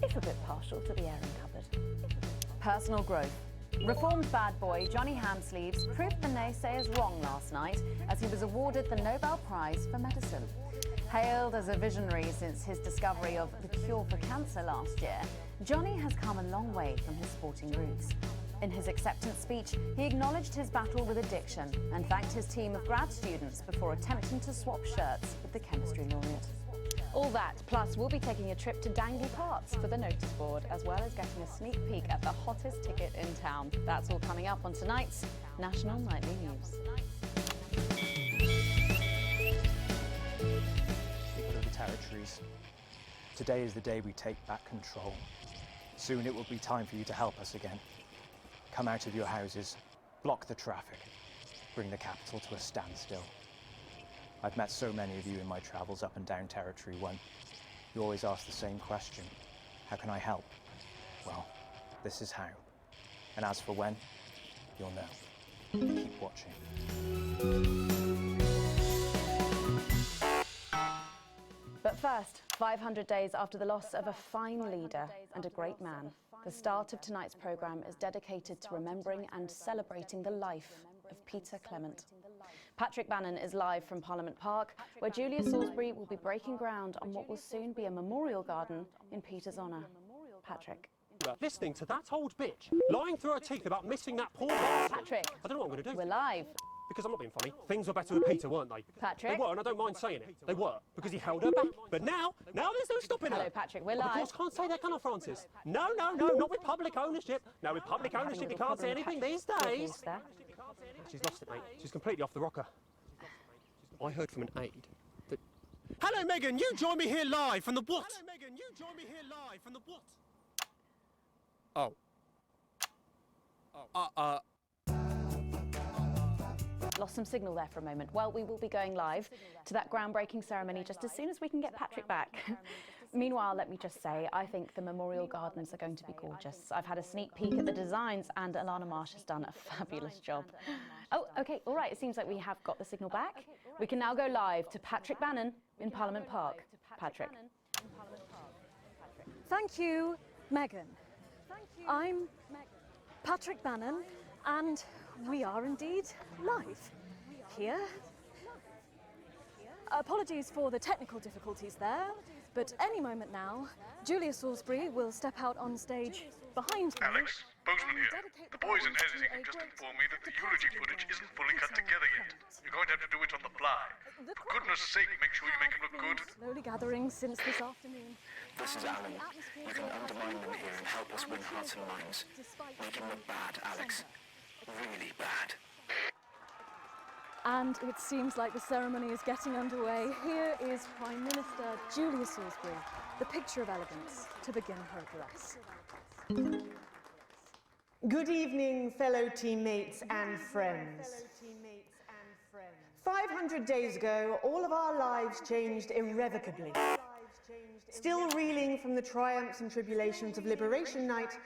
if a bit partial to the airing cupboard. Personal growth. Reformed bad boy Johnny Hamsleeves proved the naysayers wrong last night as he was awarded the Nobel Prize for Medicine. Hailed as a visionary since his discovery of the cure for cancer last year, Johnny has come a long way from his sporting roots. In his acceptance speech, he acknowledged his battle with addiction and thanked his team of grad students before attempting to swap shirts with the chemistry laureate. All that, plus we'll be taking a trip to Dangly Parts for the notice board, as well as getting a sneak peek at the hottest ticket in town. That's all coming up on tonight's National Nightly News. People of the territories, today is the day we take back control. Soon it will be time for you to help us again. Come out of your houses, block the traffic, bring the capital to a standstill. I've met so many of you in my travels up and down Territory 1. You always ask the same question. How can I help? Well, this is how. And as for when, you'll know. Keep watching. But first, 500 days after the loss of a fine leader and a great man, the start of tonight's programme is dedicated to remembering and celebrating the life of Peter Clement. Patrick Bannon is live from Parliament Park, where Julia Salisbury will be breaking ground on what will soon be a memorial garden in Peter's honour. Patrick. Listening to that old bitch lying through her teeth about missing that poor bastard. Patrick. I don't know what I'm going to do. We're live. Because I'm not being funny. Things were better with Peter, weren't they? Patrick. They were, and I don't mind saying it. They were, because he held her back. But now there's no stopping her. Hello, Patrick, we're Of live. course, can't say that, can I, Francis? No, not with public ownership. No, with public ownership, you can't say anything these days. She's lost it, mate. She's completely off the rocker. I heard from an aide that... Hello, Megan, you join me here live from the what? Hello, Megan, you join me here live from the what? Lost some signal there for a moment. Well, we will be going live to that groundbreaking ceremony just as soon as we can get Patrick back. Meanwhile, let me just say, I think the memorial gardens are going to be gorgeous. I've had a sneak peek at the designs and Alana Marsh has done a fabulous job. Oh, okay, all right, it seems like we have got the signal back. We can now go live to Patrick Bannon in Parliament Park. Patrick. Thank you, Megan. I'm Patrick Bannon, and we are indeed live here. Apologies for the technical difficulties there, but any moment now, Julia Salisbury will step out on stage behind me. Alex, Bozeman here. The boys in editing have just informed me that the eulogy footage isn't fully cut together yet. You're going to have to do it on the fly. For goodness sake, make sure you make it look good. Slowly gathering since this afternoon. This is Alan. You can undermine them here and help us win hearts and minds. Make him look bad, Alex. Really bad. And it seems like the ceremony is getting underway. Here is Prime Minister Julia Salisbury, the picture of elegance, to begin her address. Good evening, fellow teammates and friends. 500 days ago, all of our lives changed irrevocably. Still reeling from the triumphs and tribulations of Liberation Night,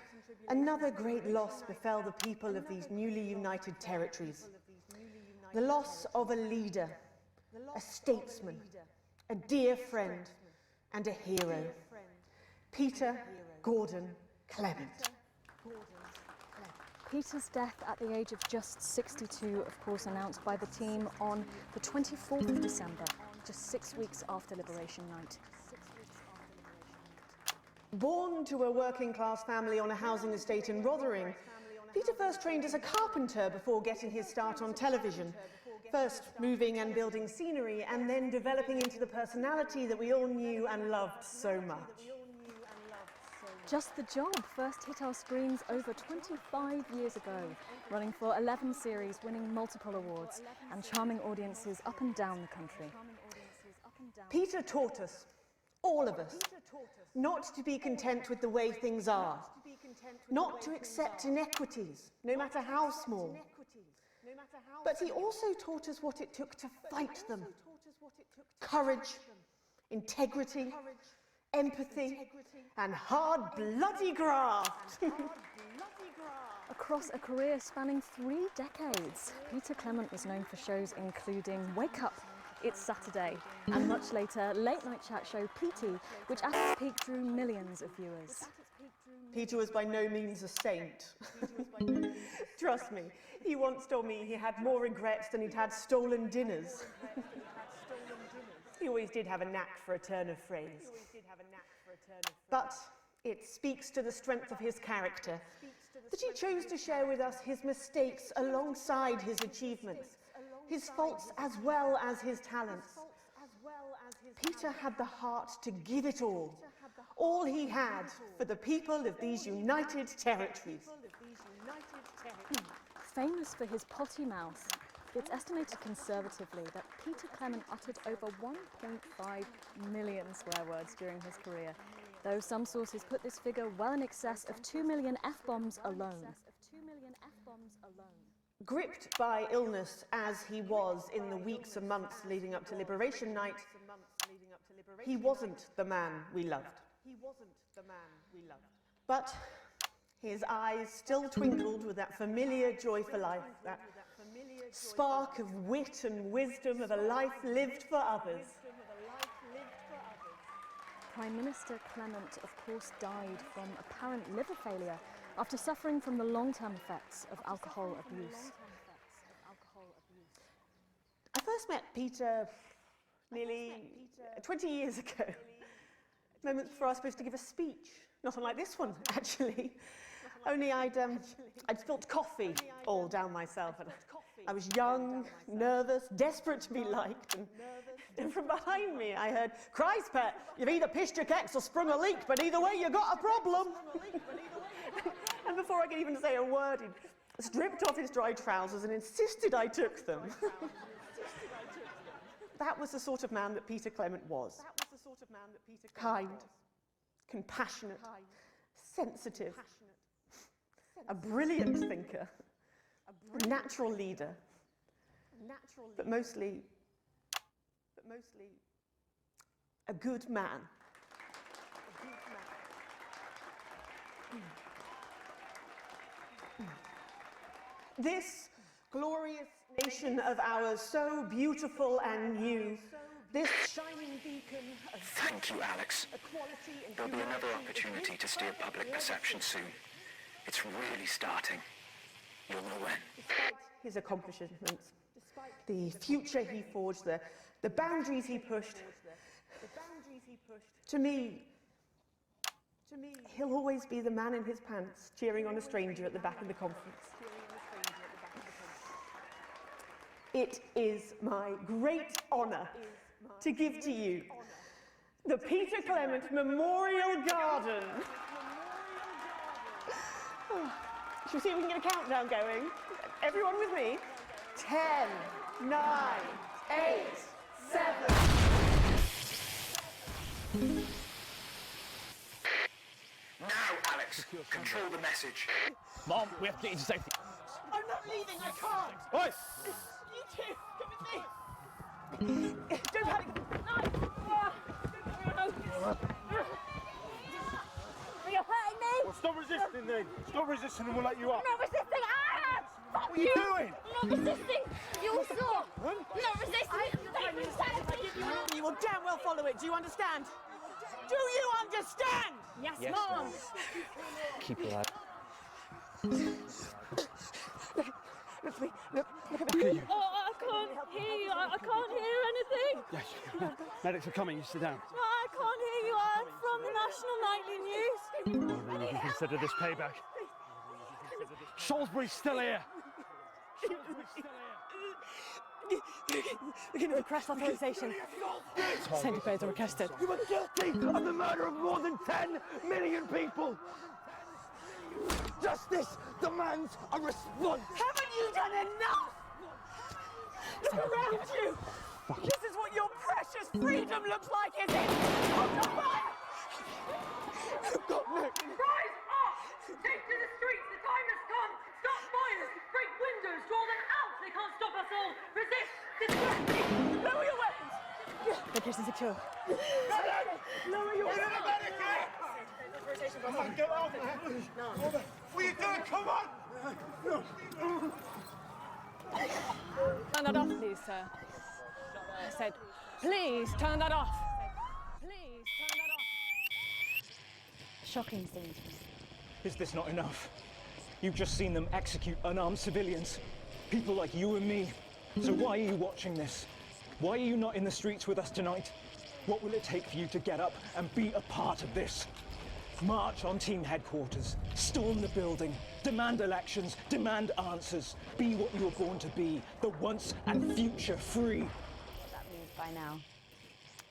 another great loss befell the people of these newly united territories. The loss of a leader, a statesman, a dear friend, and a hero. Peter Gordon Clement. Peter's death at the age of just 62, of course, announced by the team on the 24th of December, just 6 weeks after Liberation Night. Born to a working-class family on a housing estate in Rotherham, Peter first trained as a carpenter before getting his start on television. First moving and building scenery, and then developing into the personality that we all knew and loved so much. Just the Job first hit our screens over 25 years ago, running for 11 series, winning multiple awards, and charming audiences up and down the country. Peter taught us, all of us, not to be content with the way things are, not to accept inequities, no matter how small. But he also taught us what it took to fight them. Courage, integrity, empathy, and hard bloody graft. across a career spanning 3 decades. Peter Clement was known for shows including Wake Up, It's Saturday, and much later, late-night chat show PT, which at its peak drew millions of viewers. Peter was by no means a saint. Trust me, he once told me he had more regrets than he'd had stolen dinners. He always did have a knack for a turn of phrase. But it speaks to the strength of his character that he chose to share with us his mistakes alongside his achievements, his faults as well as his talents. Peter had the heart to give it all he had for the people of these united territories. Famous for his potty mouth, it's estimated conservatively that Peter Clement uttered over 1.5 million swear words during his career, though some sources put this figure well in excess of 2 million F-bombs alone. Gripped by illness as he was in the weeks and months leading up to Liberation Night, he wasn't the man we loved. But his eyes still twinkled with that familiar joy for life, that spark of wit and wisdom of a life lived for others. Prime Minister Clement, of course, died from apparent liver failure after suffering from the long-term effects of alcohol abuse. I first met Peter nearly 20 years ago, moments before I was supposed to give a speech. Not unlike this one, actually. Only I'd spilt coffee all down myself. And I was young, nervous, desperate to be liked. And from behind me, I heard, "Christ, pet, you've either pissed your kecks or sprung a leak, but either way, you got a problem." And before I could even say a word, he stripped off his dry trousers and insisted I took them. That was the sort of man that Peter Clement was. Kind, compassionate, sensitive, a brilliant thinker, a natural leader, but mostly a good man. This glorious nation of ours, so beautiful and new, this shining beacon of Thank you, Alex. There'll be another opportunity to steer public perception soon. It's really starting. You'll know when. Despite his accomplishments, the future he forged, the boundaries he pushed, to me, he'll always be the man in his pants cheering on a stranger at the back of the conference. It is my great honour to give to you the Peter Clement Memorial Garden. Shall we see if we can get a countdown going? Everyone with me? 10, 9, 8, 7. Now, Alex, control the message. Mom, we have to get you to safety. I'm not leaving, I can't! Oi! You two, come with me! Don't panic! You're hurting me! Well, stop resisting then. Stop resisting and we'll let you up. I'm not resisting! Ah! Fuck What are you doing? I'm not resisting! You saw! I'm not resisting! Take brutality! You will damn well follow it, do you understand? Do you understand? Yes, Yes, Mom! Mom. Keep your eye. Look at me, look at Look me. at you. Oh, I can't hear you. I can't hear anything. Yes. Medics are coming. You sit down. No, I can't hear you. I'm from the National Nightly News. Well, then you can consider this payback. Salisbury's still here. We're going to request authorization. Centipedes are requested. You are guilty of the murder of more than 10 million people. Justice demands a response. Haven't you done enough? Look around you. This is what your precious freedom looks like, is it? Hold your fire! Oh, God, no. Rise up! Take to the streets, the time has come! Stop fires! Break windows! Draw them out! They can't stop us all! Resist! Distract me! Lower your weapons! Location secure. Lower your weapons! Come on, get off, man. What are you doing? Come on! sir. I said, please turn that off. Please turn that off. Shocking scenes. Is this not enough? You've just seen them execute unarmed civilians. People like you and me. So why are you watching this? Why are you not in the streets with us tonight? What will it take for you to get up and be a part of this? March on team headquarters, storm the building, demand elections, demand answers. Be what you were born to be, the once and future free. What that means by now.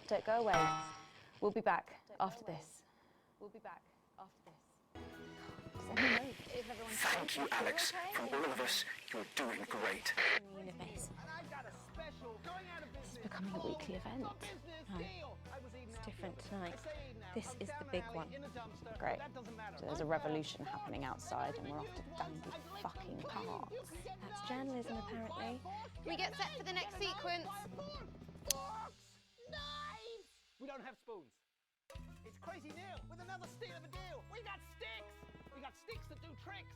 Don't go away. We'll be back after this. We'll be back after this. Thank you, Alex. From all of us, you're doing great. Universe. This is becoming a weekly event. No, it's different tonight. This is the big one. Great. So there's a revolution happening outside and we're off to dandy fucking parts. That's journalism, apparently. We get set for the next sequence. We don't have spoons. It's Crazy Neil with another steal of a deal. We got sticks. We got sticks that do tricks.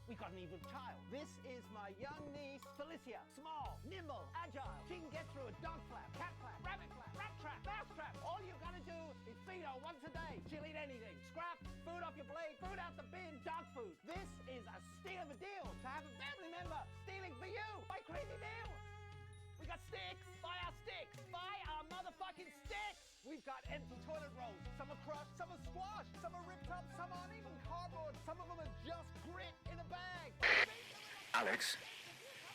We got an evil child. This is my young niece, Felicia. Small, nimble, agile. She can get through a dog flap, cat flap, rabbit flap, rat trap, mouse trap. All you gotta do is feed her once a day. She'll eat anything. Scrap, food off your plate, food out the bin, dog food. This is a steal of a deal to have a family member stealing for you by Crazy Neil. We got sticks. Buy our sticks. Buy our motherfucking sticks. We've got empty toilet rolls. Some are crushed, some are squashed, some are ripped up, some aren't even cardboard. Some of them are just grit in a bag. Alex,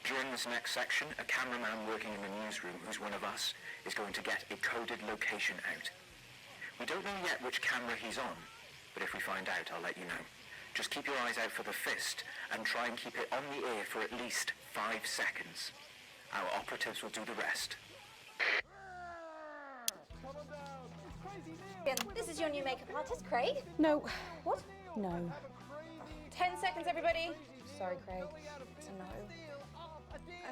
during this next section, a cameraman working in the newsroom who's one of us is going to get a coded location out. We don't know yet which camera he's on, but if we find out, I'll let you know. Just keep your eyes out for the fist and try and keep it on the air for at least 5 seconds. Our operatives will do the rest. This is your new makeup artist, Craig. No. What? No. 10 seconds, everybody. Sorry, Craig. It's a no.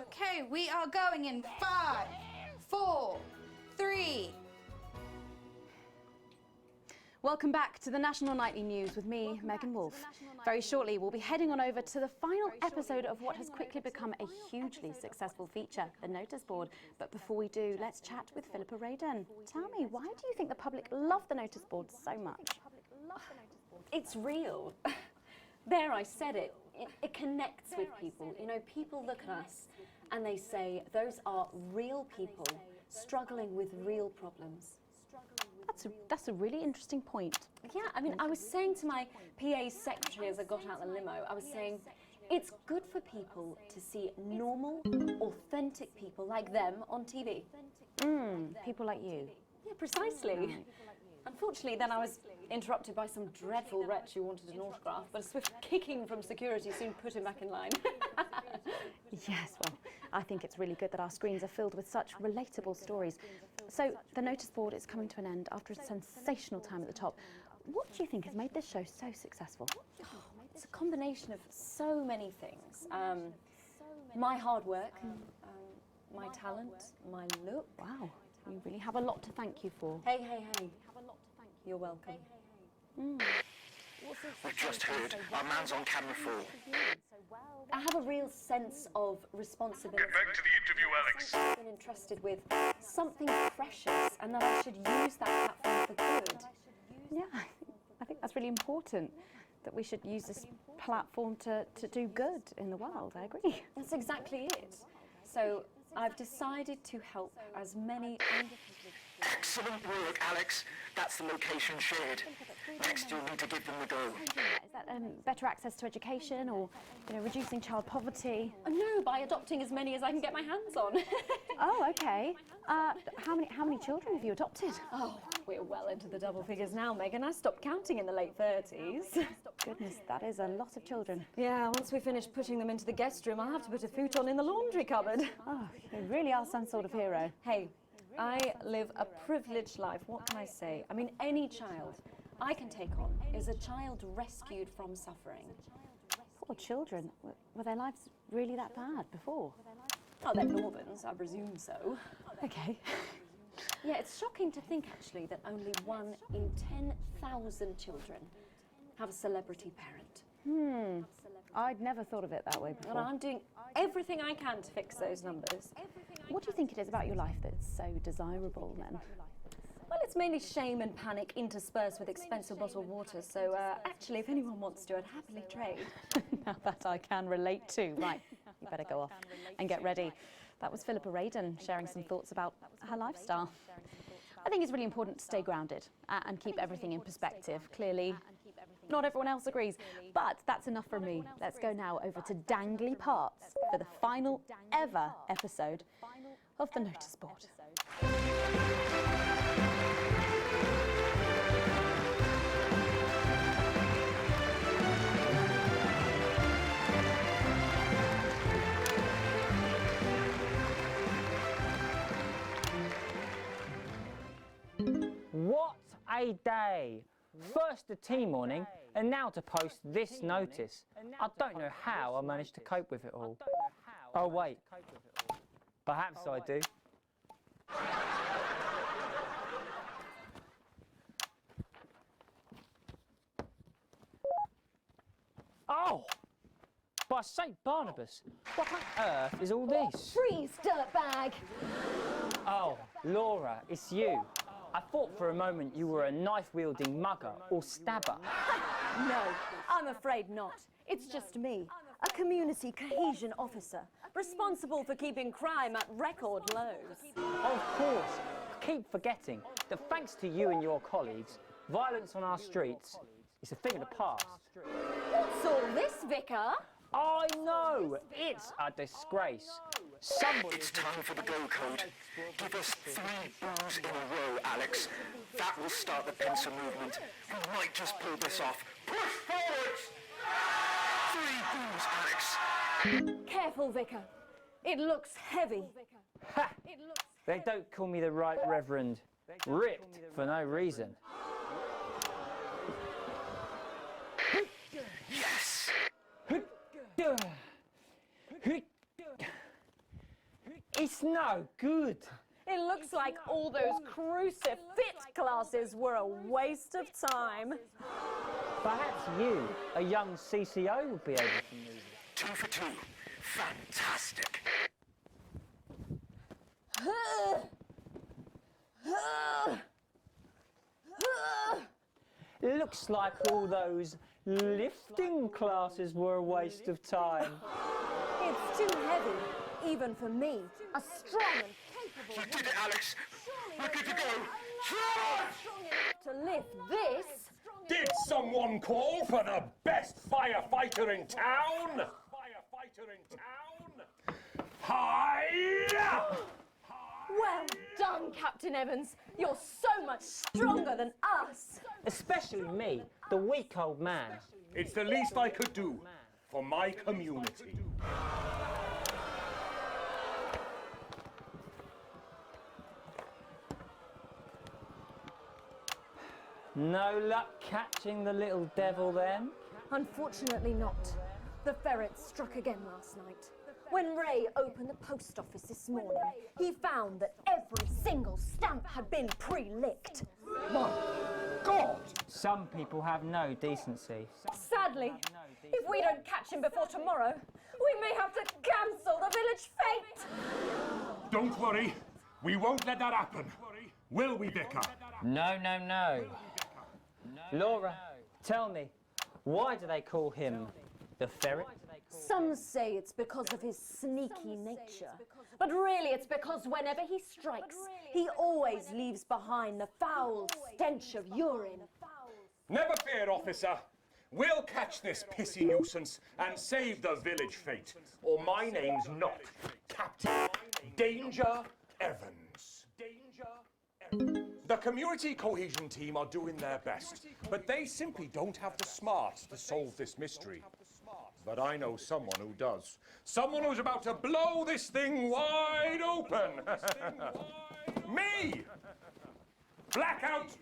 Okay, we are going in 5, 4, 3. Welcome back to the National Nightly News with me, Megan Wolfe. Very shortly, we'll be heading on over to the final episode of what has quickly become a hugely successful feature, the notice board. But before we do, let's chat with Philippa Radon. Tell me, why do you think the public love the notice board so much? It's real. There, I said it. It connects with people. You know, people look at us and they say, those are real people struggling with real problems. That's a really interesting point. Yeah, I mean, I was saying to my PA secretary as I got out the limo, I was saying, it's good for people to see normal, authentic people like them on TV. People like you. Yeah, precisely. Right. Unfortunately, then I was interrupted by some dreadful wretch who wanted an autograph, but a swift kicking from security soon put him back in line. Yes, well, I think it's really good that our screens are filled with such relatable stories. So, the notice board is coming to an end after a sensational time at the top. What do you think has made this show so successful? It's a combination of so many things. My hard work, my talent, my look. Wow, you really have a lot to thank you for. Hey, hey, hey. You're welcome. We've just heard. Our man's on camera 4. I have a real sense of responsibility. Get back to the interview, Alex. I've been entrusted with something precious and that I should use that platform for good. Yeah, I think that's really important, that we should use this platform to do good in the world. I agree. That's exactly it. So I've decided to help as many Excellent work, Alex. That's the location shared. Next, you'll need to give them the go. Is that better access to education, or reducing child poverty? No, by adopting as many as I can get my hands on. Oh, okay. How many children have you adopted? Oh, we're well into the double figures now, Megan. I stopped counting in the late 30s. Goodness, that is a lot of children. Yeah, once we finish putting them into the guest room, I'll have to put a futon in the laundry cupboard. Oh, you really are some sort of hero. Hey, I live a privileged life. What can I say? I mean, any child I can take on is a child rescued from suffering. Poor children. Were their lives really that bad before? Oh, they're Northerns, I presume so. Okay. Yeah, it's shocking to think, actually, that only 1 in 10,000 children have a celebrity parent. I'd never thought of it that way before. And I'm doing everything I can to fix those numbers. What do you think it is about your life that's so desirable, then? Well, it's mainly shame and panic interspersed with expensive bottled water, so actually, if anyone wants to, I'd happily trade. Now that I can relate to. Right, you better go off and get ready. That was Philippa Radin sharing some thoughts about her lifestyle. I think it's really important to stay grounded and keep everything in perspective. Clearly, not everyone else agrees, but that's enough for me. Let's go now over to Dangly Parts for the final ever episode of the Notice Board. What a day! First the tea morning, and now to post this notice. I don't know how I managed to cope with it all. Oh wait, perhaps I do. Oh! By St. Barnabas, what on earth is all this? Freeze, dirtbag! Oh, Laura, it's you. I thought for a moment you were a knife-wielding mugger or stabber. No, I'm afraid not. It's just me, a community cohesion officer, responsible for keeping crime at record lows. Of course, keep forgetting that thanks to you and your colleagues, violence on our streets is a thing of the past. What's all this, Vicar? I know, it's a disgrace. It's time for the go code. Give us 3 boos in a row, Alex. That will start the pincer movement. We might just pull this off. Push forward! 3 boos, Alex. Careful, Vicar. It looks heavy. Ha! They don't call me the Right Reverend. Ripped for no reason. Yes! It's no good. It looks like all those crucifix classes were a waste of time. Perhaps you, a young CCO, would be able to move it. 2 for 2. Fantastic. It looks like all those lifting classes were a waste of time. It's too heavy, even for me, a strong and capable You did it, Alex. We're good to go. strong enough to lift this. Did someone call for the best firefighter in town? Hi! Well done, Captain Evans. You're so much stronger than us. Especially me, the weak old man. It's the least I could do for my community. No luck catching the little devil then? Unfortunately not. The ferret struck again last night. When Ray opened the post office this morning, he found that every single stamp had been pre-licked. My God! Some people have no decency. Sadly, if we don't catch him before tomorrow, we may have to cancel the village fete. Don't worry, we won't let that happen. Will we, Vicar? No, no, no. Laura, tell me, why do they call him the ferret? Some say it's because of his sneaky nature. But really it's because whenever he strikes, he always leaves behind the foul stench of urine. Never fear, officer. We'll catch this pissy nuisance and save the village fete. Or my name's not Captain Danger Evans. The community cohesion team are doing their best, but they simply don't have the smarts to solve this mystery. But I know someone who does. Someone who's about to blow this thing wide open. Me! Blackout!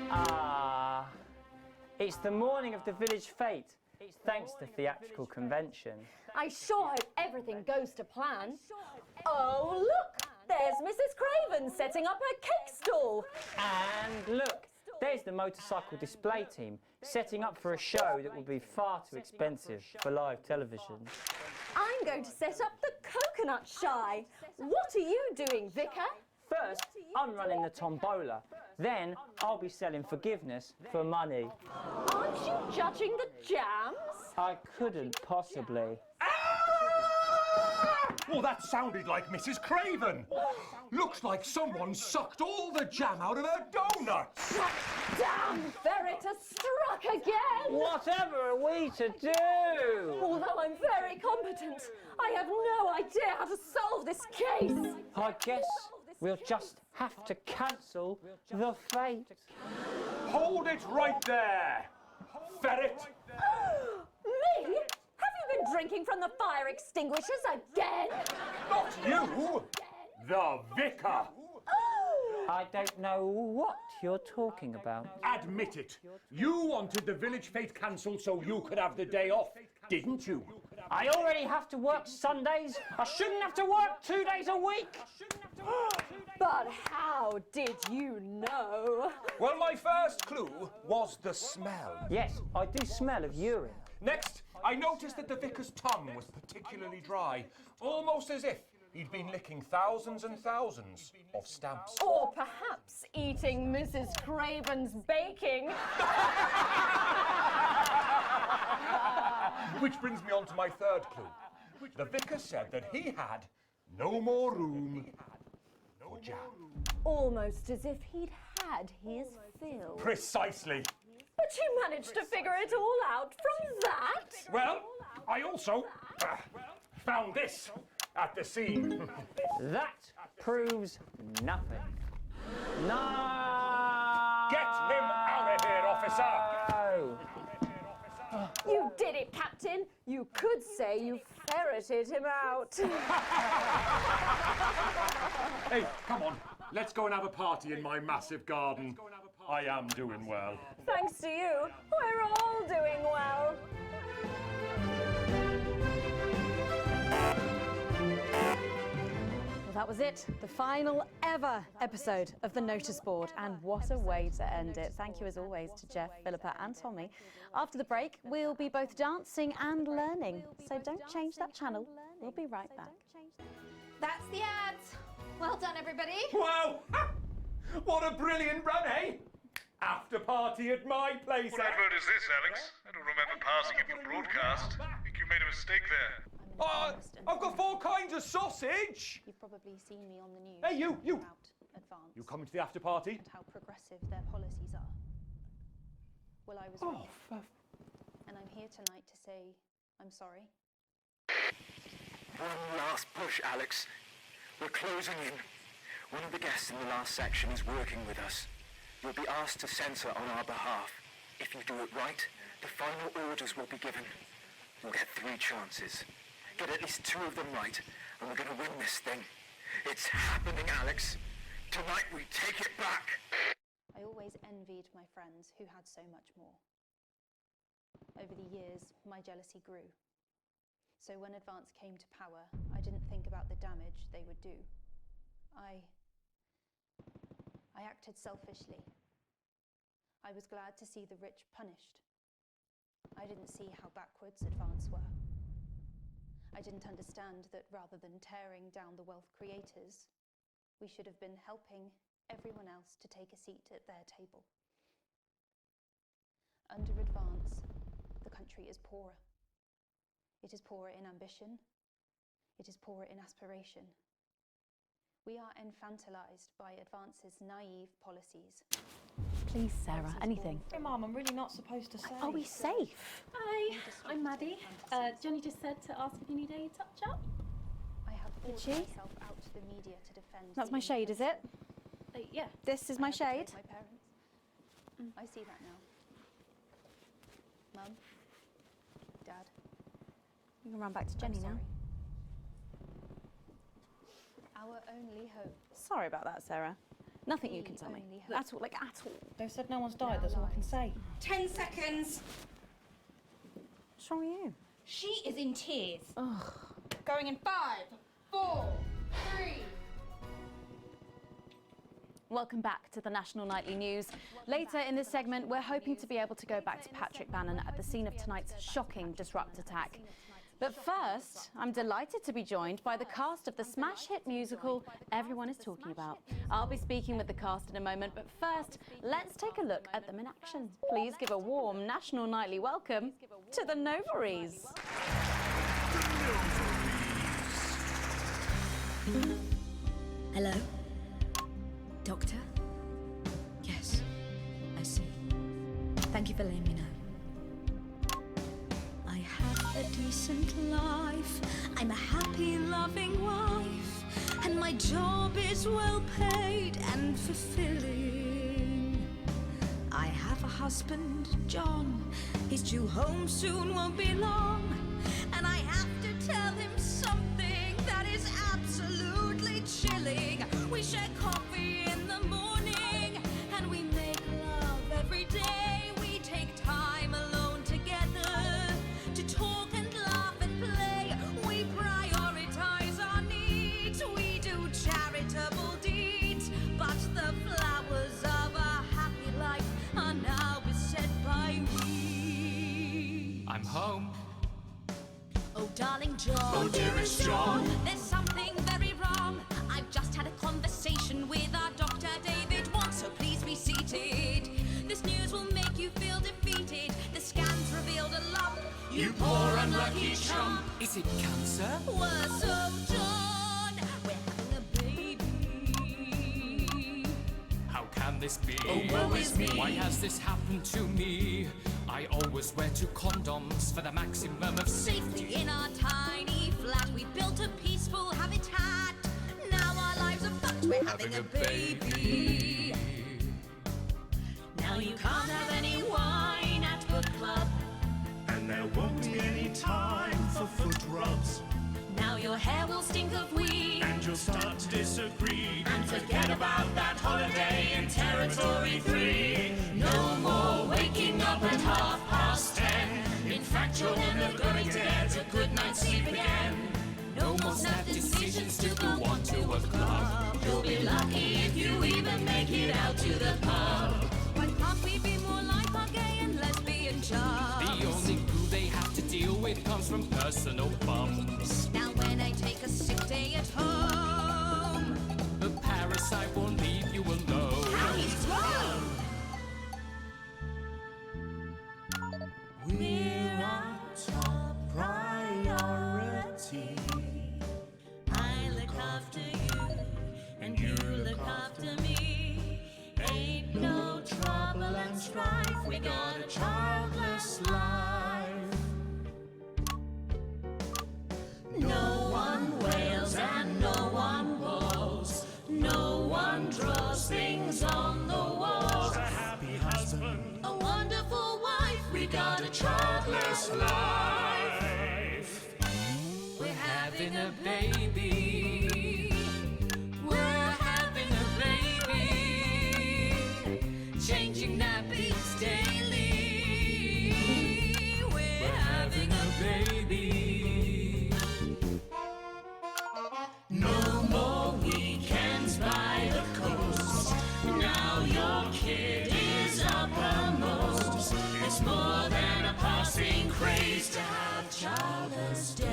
Ah, it's the morning of the village fete, thanks to theatrical convention. I sure hope everything goes to plan. Oh, look! There's woman setting up her cake stall. And look, there's the motorcycle display team setting up for a show that will be far too expensive for live television. I'm going to set up the coconut shy. What are you doing, Vicar? First, I'm running the tombola. Then, I'll be selling forgiveness for money. Aren't you judging the jams? I couldn't possibly. Well, that sounded like Mrs. Craven. Looks like someone sucked all the jam out of her donuts. Damn ferret has struck again! Whatever are we to do? Although I'm very competent, I have no idea how to solve this case. I guess we'll just have to cancel the fate. Hold it right there, ferret. Me? Have you been drinking from the fire extinguishers again? Not you, the vicar. I don't know what you're talking about. Admit it. You wanted the village fete cancelled so you could have the day off, didn't you? I already have to work Sundays. I shouldn't have to work 2 days a week. But how did you know? Well, my first clue was the smell. Yes, I do smell of urine. Next, I noticed that the vicar's tongue was particularly dry, almost as if he'd been licking thousands and thousands of stamps. Or perhaps eating Mrs. Craven's baking. Which brings me on to my third clue. The vicar said that he had no more room for jam. Almost as if he'd had his fill. Precisely. But you managed to figure it all out from that? Well, I also found this at the scene. That proves nothing. No! Get him out of here, officer! You did it, Captain. You could say you ferreted him out. Hey, come on. Let's go and have a party in my massive garden. I am doing well. Thanks to you, we're all doing well. Well, that was it. The final ever episode of the Notice Board. And what a way to end it. Thank you as always to Jeff, Philippa and Tommy. After the break, we'll be both dancing and learning. So don't change that channel. We'll be right back. That's the ads. Well done, everybody. Wow! What a brilliant run, eh? After party at my place. What advert is this, Alex? I don't remember passing it for broadcast. I think you made a mistake there. I've got 4 kinds of sausage. You've probably seen me on the news. Hey, you! About advance. You coming to the after party? And how progressive their policies are. Well, I was wrong. And I'm here tonight to say I'm sorry. One last push, Alex. We're closing in. One of the guests in the last section is working with us. You'll be asked to censor on our behalf. If you do it right, the final orders will be given. We'll get 3 chances. Get at least 2 of them right, and we're going to win this thing. It's happening, Alex. Tonight we take it back. I always envied my friends who had so much more. Over the years, my jealousy grew. So when Advance came to power, I didn't think about the damage they would do. I acted selfishly. I was glad to see the rich punished. I didn't see how backwards Advance were. I didn't understand that rather than tearing down the wealth creators, we should have been helping everyone else to take a seat at their table. Under Advance, the country is poorer. It is poorer in ambition. It is poorer in aspiration. We are infantilized by Advance's naive policies. Please, Sarah, anything. Hey, Mum, I'm really not supposed to say. Are we safe? Hi, I'm Maddie. Jenny just said to ask if you need a touch-up. I have Did poured she? myself out to the media to defend. That's the my shade, is it? Yeah. This is my I had to shade? beg my parents. I see that now. Mum, Dad. You can run back to Jenny now. Our only hope. Sorry about that, Sarah. Nothing you can tell me. At all, like at all. They've said no one's died, that's all I can say. 10 seconds. What's wrong with you? She is in tears. Ugh. Going in 5, 4, 3. Welcome back to the National Nightly News. Later in this segment, we're hoping to be able to go back to Patrick Bannon at the scene of tonight's shocking Disrupt attack. But first, I'm delighted to be joined by the cast of the smash hit musical everyone is talking about. I'll be speaking with the cast in a moment, but first, let's take a look at them in action. Please give a warm National Nightly welcome to the Novaries. Hello? Doctor? Yes, I see. Thank you for letting me know. I have a decent life. I'm a happy, loving wife. And my job is well paid and fulfilling. I have a husband, John. He's due home soon, won't be long. And I have to tell him something that is absolutely chilling. We share coffee in the morning, and we make love every day. We take time alone together to talk and laugh and play. We prioritize our needs. We do charitable deeds. But the flowers of a happy life are now beset by weeds. I'm home. Oh, darling John. Oh, dearest John. There's something very wrong. I've just had a conversation with our doctor, David Wan, so please be seated. This news will make you feel defeated. The scans revealed a lump. You poor unlucky chump. Is it cancer? Worse, oh, John. We're having a baby. How can this be? Oh, woe is me. Why has this happened to me? I always wear 2 condoms for the maximum of Safety in our tiny flat. We built a peaceful habitat. Now our lives are fucked. We're having a baby. Now you can't have any wine at book club. And there won't be any time for foot rubs. Now your hair will stink of weed. And you'll start to disagree. And forget about that holiday in Territory 3. No more waking up at 10:30. In fact, you're never going to get a good night's sleep again. No more snap decisions to go on to a club. You'll be lucky if you even make it out to the pub. Why can't we be more like our gay and lesbian chums? The only glue they have to deal with comes from personal bums. Now when I take a sick day at home, The parasite won't leave you alone. how he's grown. We're our top priority. I look after you, and you look after me. Ain't no trouble and strife. We got a childless life. No one wails and no one walls. No one draws things on the walls. A happy husband, A wonderful wife. We got a childless life. we're having a baby. We're having a baby. Changing nappies daily. We're having a baby. No more weekends by the coast. Now your kid is uppermost. It's more than a passing craze to have childless days.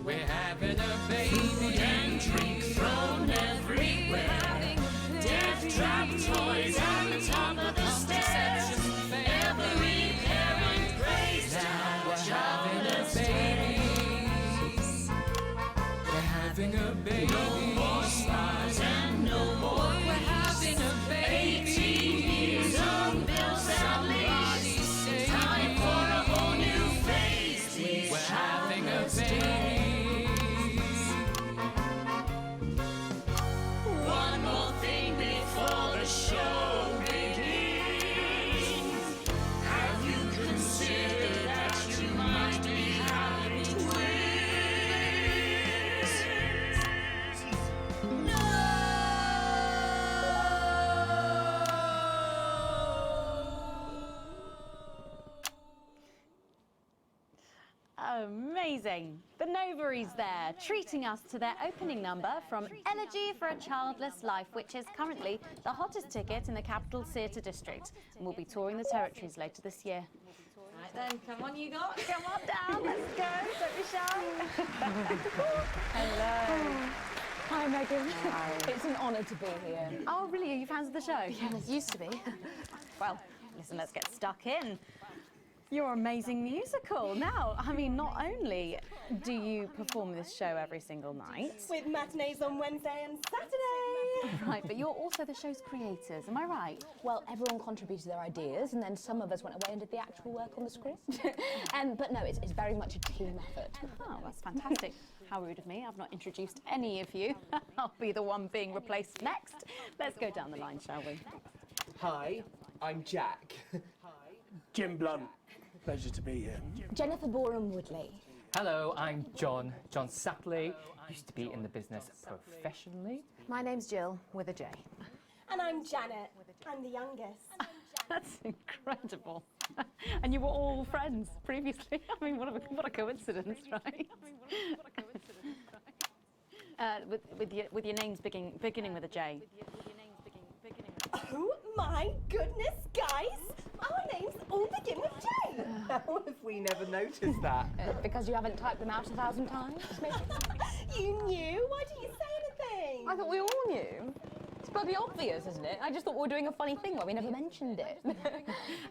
We're having a baby. Food and drink thrown everywhere. Death trap toys at the top of the stairs. Every parent prays to have childless days. We're having a baby. No more spas and no more. We're having a baby. 18 years on bills and leaves. Time for a whole new phase. These We're having a childless baby. days. One more thing before the show begins. Have you considered that you might be having twins? No! amazing. The Novaries there, treating us to their opening number from Elegy for a Childless Life, which is currently the hottest ticket in the capital theatre district, and will be touring the territories later this year. Right then, come on you guys. Come on down, let's go, don't be shy. Hello. Hi, Megan. Hi. It's an honour to be here. Oh, really? Are you fans of the show? Yes. Used to be. Well, listen, let's get stuck in. Your amazing musical. Now, I mean, not only do you perform this show every single night. With matinees on Wednesday and Saturday. Right, but you're also the show's creators, am I right? Well, everyone contributed their ideas, and then some of us went away and did the actual work on the script. But no, it's very much a team effort. Oh, that's fantastic. How rude of me. I've not introduced any of you. I'll be the one being replaced next. Let's go down the line, shall we? Hi, I'm Jack. Jim Blunt. Pleasure to be here. Jennifer Boreham-Woodley. Hello, I'm John Sapley. Used to be in the business professionally. My name's Jill, with a J. And I'm Janet. I'm the youngest. That's incredible. And you were all friends previously. I mean, what a coincidence, right? With your names beginning with a J. Oh my goodness, guys! Our names all begin with J. How have we never noticed that? Because you haven't typed them out 1,000 times, maybe? You knew? Why didn't you say anything? I thought we all knew. It's bloody obvious, isn't it? I just thought we were doing a funny thing where we never mentioned it.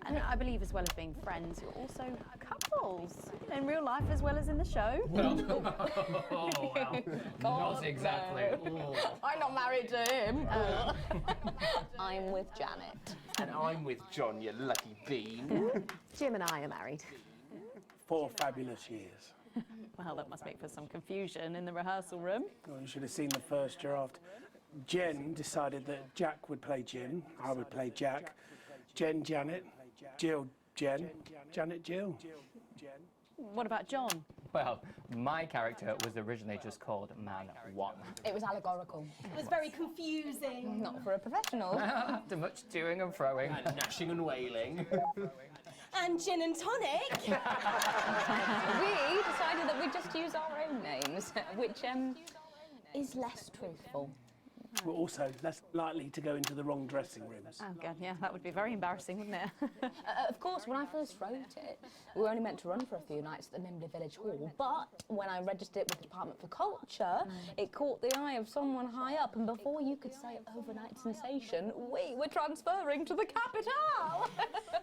And I believe as well as being friends, you're also couples. You know, in real life as well as in the show. Oh, well, not exactly. I'm not married to him. I'm with Janet. And I'm with John, you lucky bean. Jim and I are married. 4 fabulous years. Well, that must make for some confusion in the rehearsal room. Well, you should have seen the first draft. Jen decided that Jack would play Jim, I would play Jack, Jen Janet, Jill Jen, Janet Jill. What about John? Well, my character was originally just called Man 1. It was allegorical. It was very confusing. Not for a professional. After much toing and froing. And gnashing and wailing. And gin and tonic. We decided that we'd just use our own names, which is less truthful. We're also less likely to go into the wrong dressing rooms. Oh, God, yeah, that would be very embarrassing, wouldn't it? Of course, when I first wrote it, we were only meant to run for a few nights at the Nimbley Village Hall, but when I registered it with the Department for Culture, it caught the eye of someone high up, and before you could say overnight sensation, we were transferring to the capital!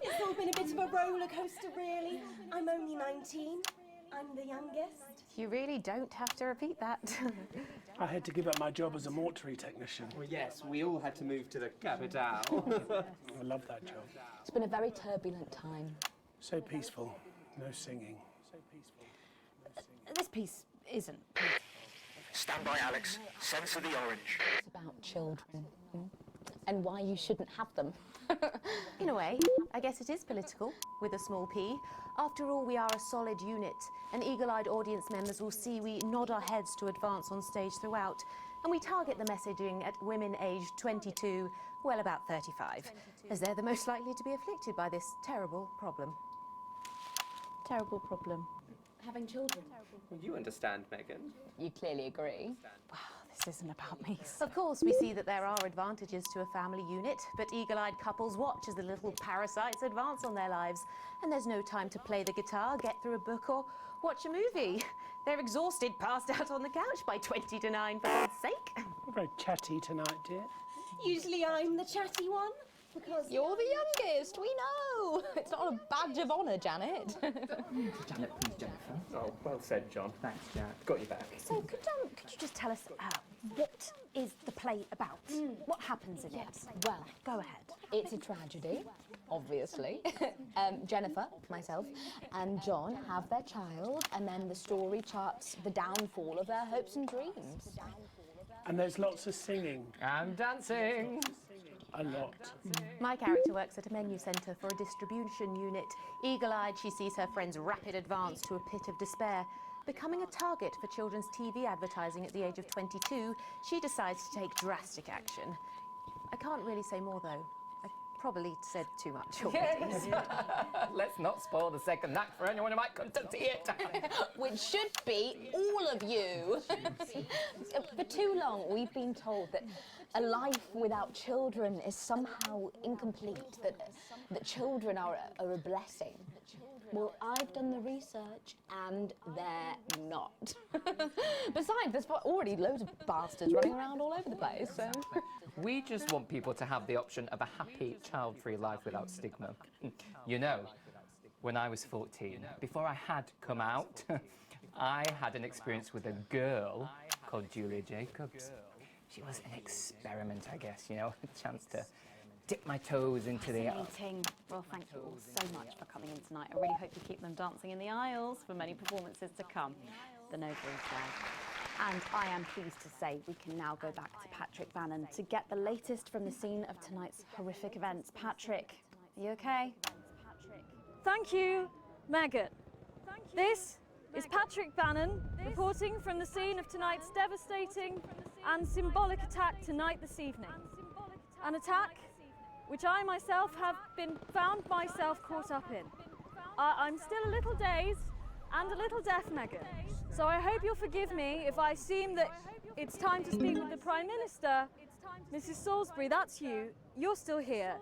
It's all been a bit of a roller coaster, really. I'm only 19. I'm the youngest. You really don't have to repeat that. I had to give up my job as a mortuary technician. Well, yes, we all had to move to the capital. I love that job. It's been a very turbulent time. So peaceful, no singing. This piece isn't. Stand by, Alex. Censor the orange. It's about children and why you shouldn't have them. In a way, I guess it is political, with a small p. After all, we are a solid unit, and eagle-eyed audience members will see we nod our heads to advance on stage throughout, and we target the messaging at women aged 22, well, about 35, as they're the most likely to be afflicted by this terrible problem. Terrible problem. Having children. You understand, Megan. You clearly agree. Wow, this isn't about me. Of course, we see that there are advantages to a family unit, but eagle-eyed couples watch as the little parasites advance on their lives, and there's no time to play the guitar, get through a book, or watch a movie. They're exhausted, passed out on the couch by 20 to 9, for God's sake. You're very chatty tonight, dear. Usually I'm the chatty one. Because you're the youngest, we know. It's not a badge of honour, Janet. Janet, please, Jennifer. Oh, well said, John. Thanks, Jack. Got you back. So, could you just tell us what is the play about? What happens in it? Well, go ahead. It's a tragedy, obviously. Jennifer, myself, and John have their child, and then the story charts the downfall of their hopes and dreams. And there's lots of singing. And dancing. A lot. My character works at a menu centre for a distribution unit. Eagle-eyed, she sees her friend's rapid advance to a pit of despair. Becoming a target for children's TV advertising at the age of 22, she decides to take drastic action. I can't really say more, though. I probably said too much already. Yes. Let's not spoil the second act for anyone who might come to see it. Which should be all of you. For too long, we've been told that a life without children is somehow incomplete, that children are a blessing. Well, I've done the research, and they're not. Besides, there's already loads of bastards running around all over the place, so... We just want people to have the option of a happy, child-free life without stigma. You know, when I was 14, before I had come out, I had an experience with a girl called Julia Jacobs. She was an experiment, I guess, you know, a chance to dip my toes into the... Fascinating. Well, thank you all so much for coming in tonight. I really hope you keep them dancing in the aisles for many performances to come. The noble is there. And I am pleased to say we can now go back to Patrick Bannon to get the latest from the scene of tonight's horrific events. Patrick, are you okay? Thank you, Megan. This is Patrick Bannon reporting from the scene of tonight's devastating and symbolic attack tonight this evening. An attack which I myself have found myself caught up in. I'm still a little dazed and a little deaf, Megan. So I hope you'll forgive me if I seem that it's time to speak with the Prime Minister. Mrs. Salisbury, that's you. You're still here.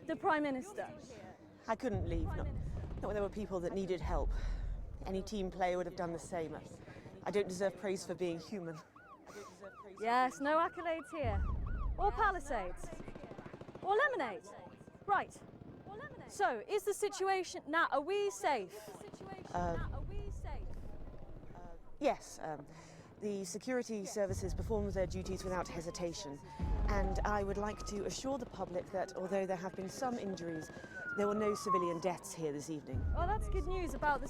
The Prime Minister. I couldn't leave, not when there were people that needed help. Any team player would have done the same. I don't deserve praise for being human. Yes, no accolades here. Or palisades. Or lemonade. Right. So, is the situation... Now, are we safe? Yes, the security services perform their duties without hesitation. And I would like to assure the public that although there have been some injuries, there were no civilian deaths here this evening. Oh, that's good news about the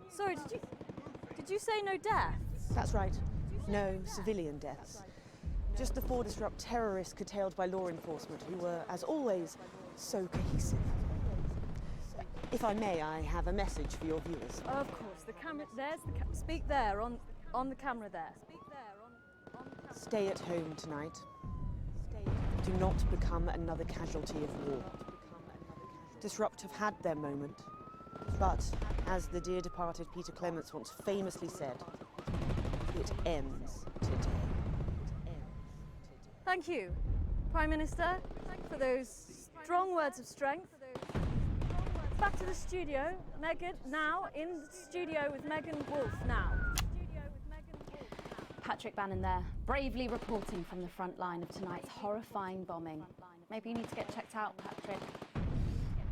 Sorry, did you say no deaths? That's right. No civilian deaths. Just the 4 disrupt terrorists curtailed by law enforcement, who were, as always, so cohesive. If I may, I have a message for your viewers. Of course, the camera. There's the speak there on the camera there. Stay at home tonight. Do not become another casualty of war. Disrupt have had their moment, but as the dear departed Peter Clement once famously said, it ends today. Thank you, Prime Minister, for those strong words of strength. Back to the studio. Megan, now in the studio with Megan Wolf now. Patrick Bannon there, bravely reporting from the front line of tonight's horrifying bombing. Maybe you need to get checked out, Patrick.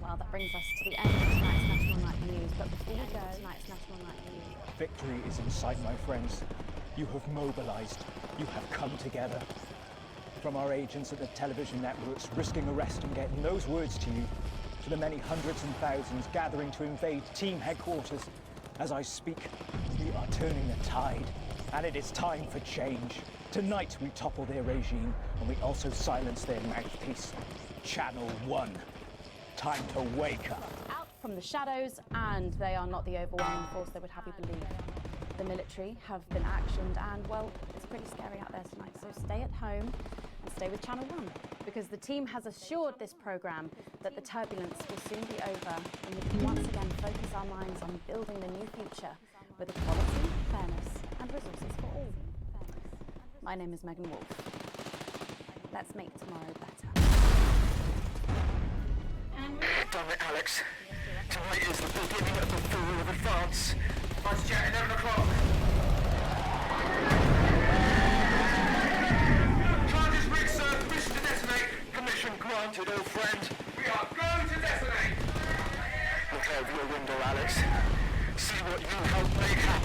Well, that brings us to the end of tonight's National Nightly News, but before we go, tonight's National Nightly News. Victory is in sight, my friends. You have mobilized. You have come together. From our agents at the television networks risking arrest and getting those words to you, to the many hundreds and thousands gathering to invade team headquarters. As I speak, we are turning the tide, and it is time for change. Tonight we topple their regime, and we also silence their mouthpiece. Channel 1. Time to wake up. Out from the shadows, and they are not the overwhelming force they would have you believe. The military have been actioned, and well, it's pretty scary out there tonight, so stay at home and stay with Channel 1, because the team has assured this programme that the turbulence will soon be over, and we can once again focus our minds on building the new future with equality, fairness and resources for all. My name is Megan Wolf. Let's make tomorrow better. Damn it, Alex. Tonight is the beginning of the fall of advance. Vice Jet, 11 o'clock. Charges reached, sir. Permission to detonate. Permission granted, old friend. We are going to detonate. Look over your window, Alex. See what you helped make happen.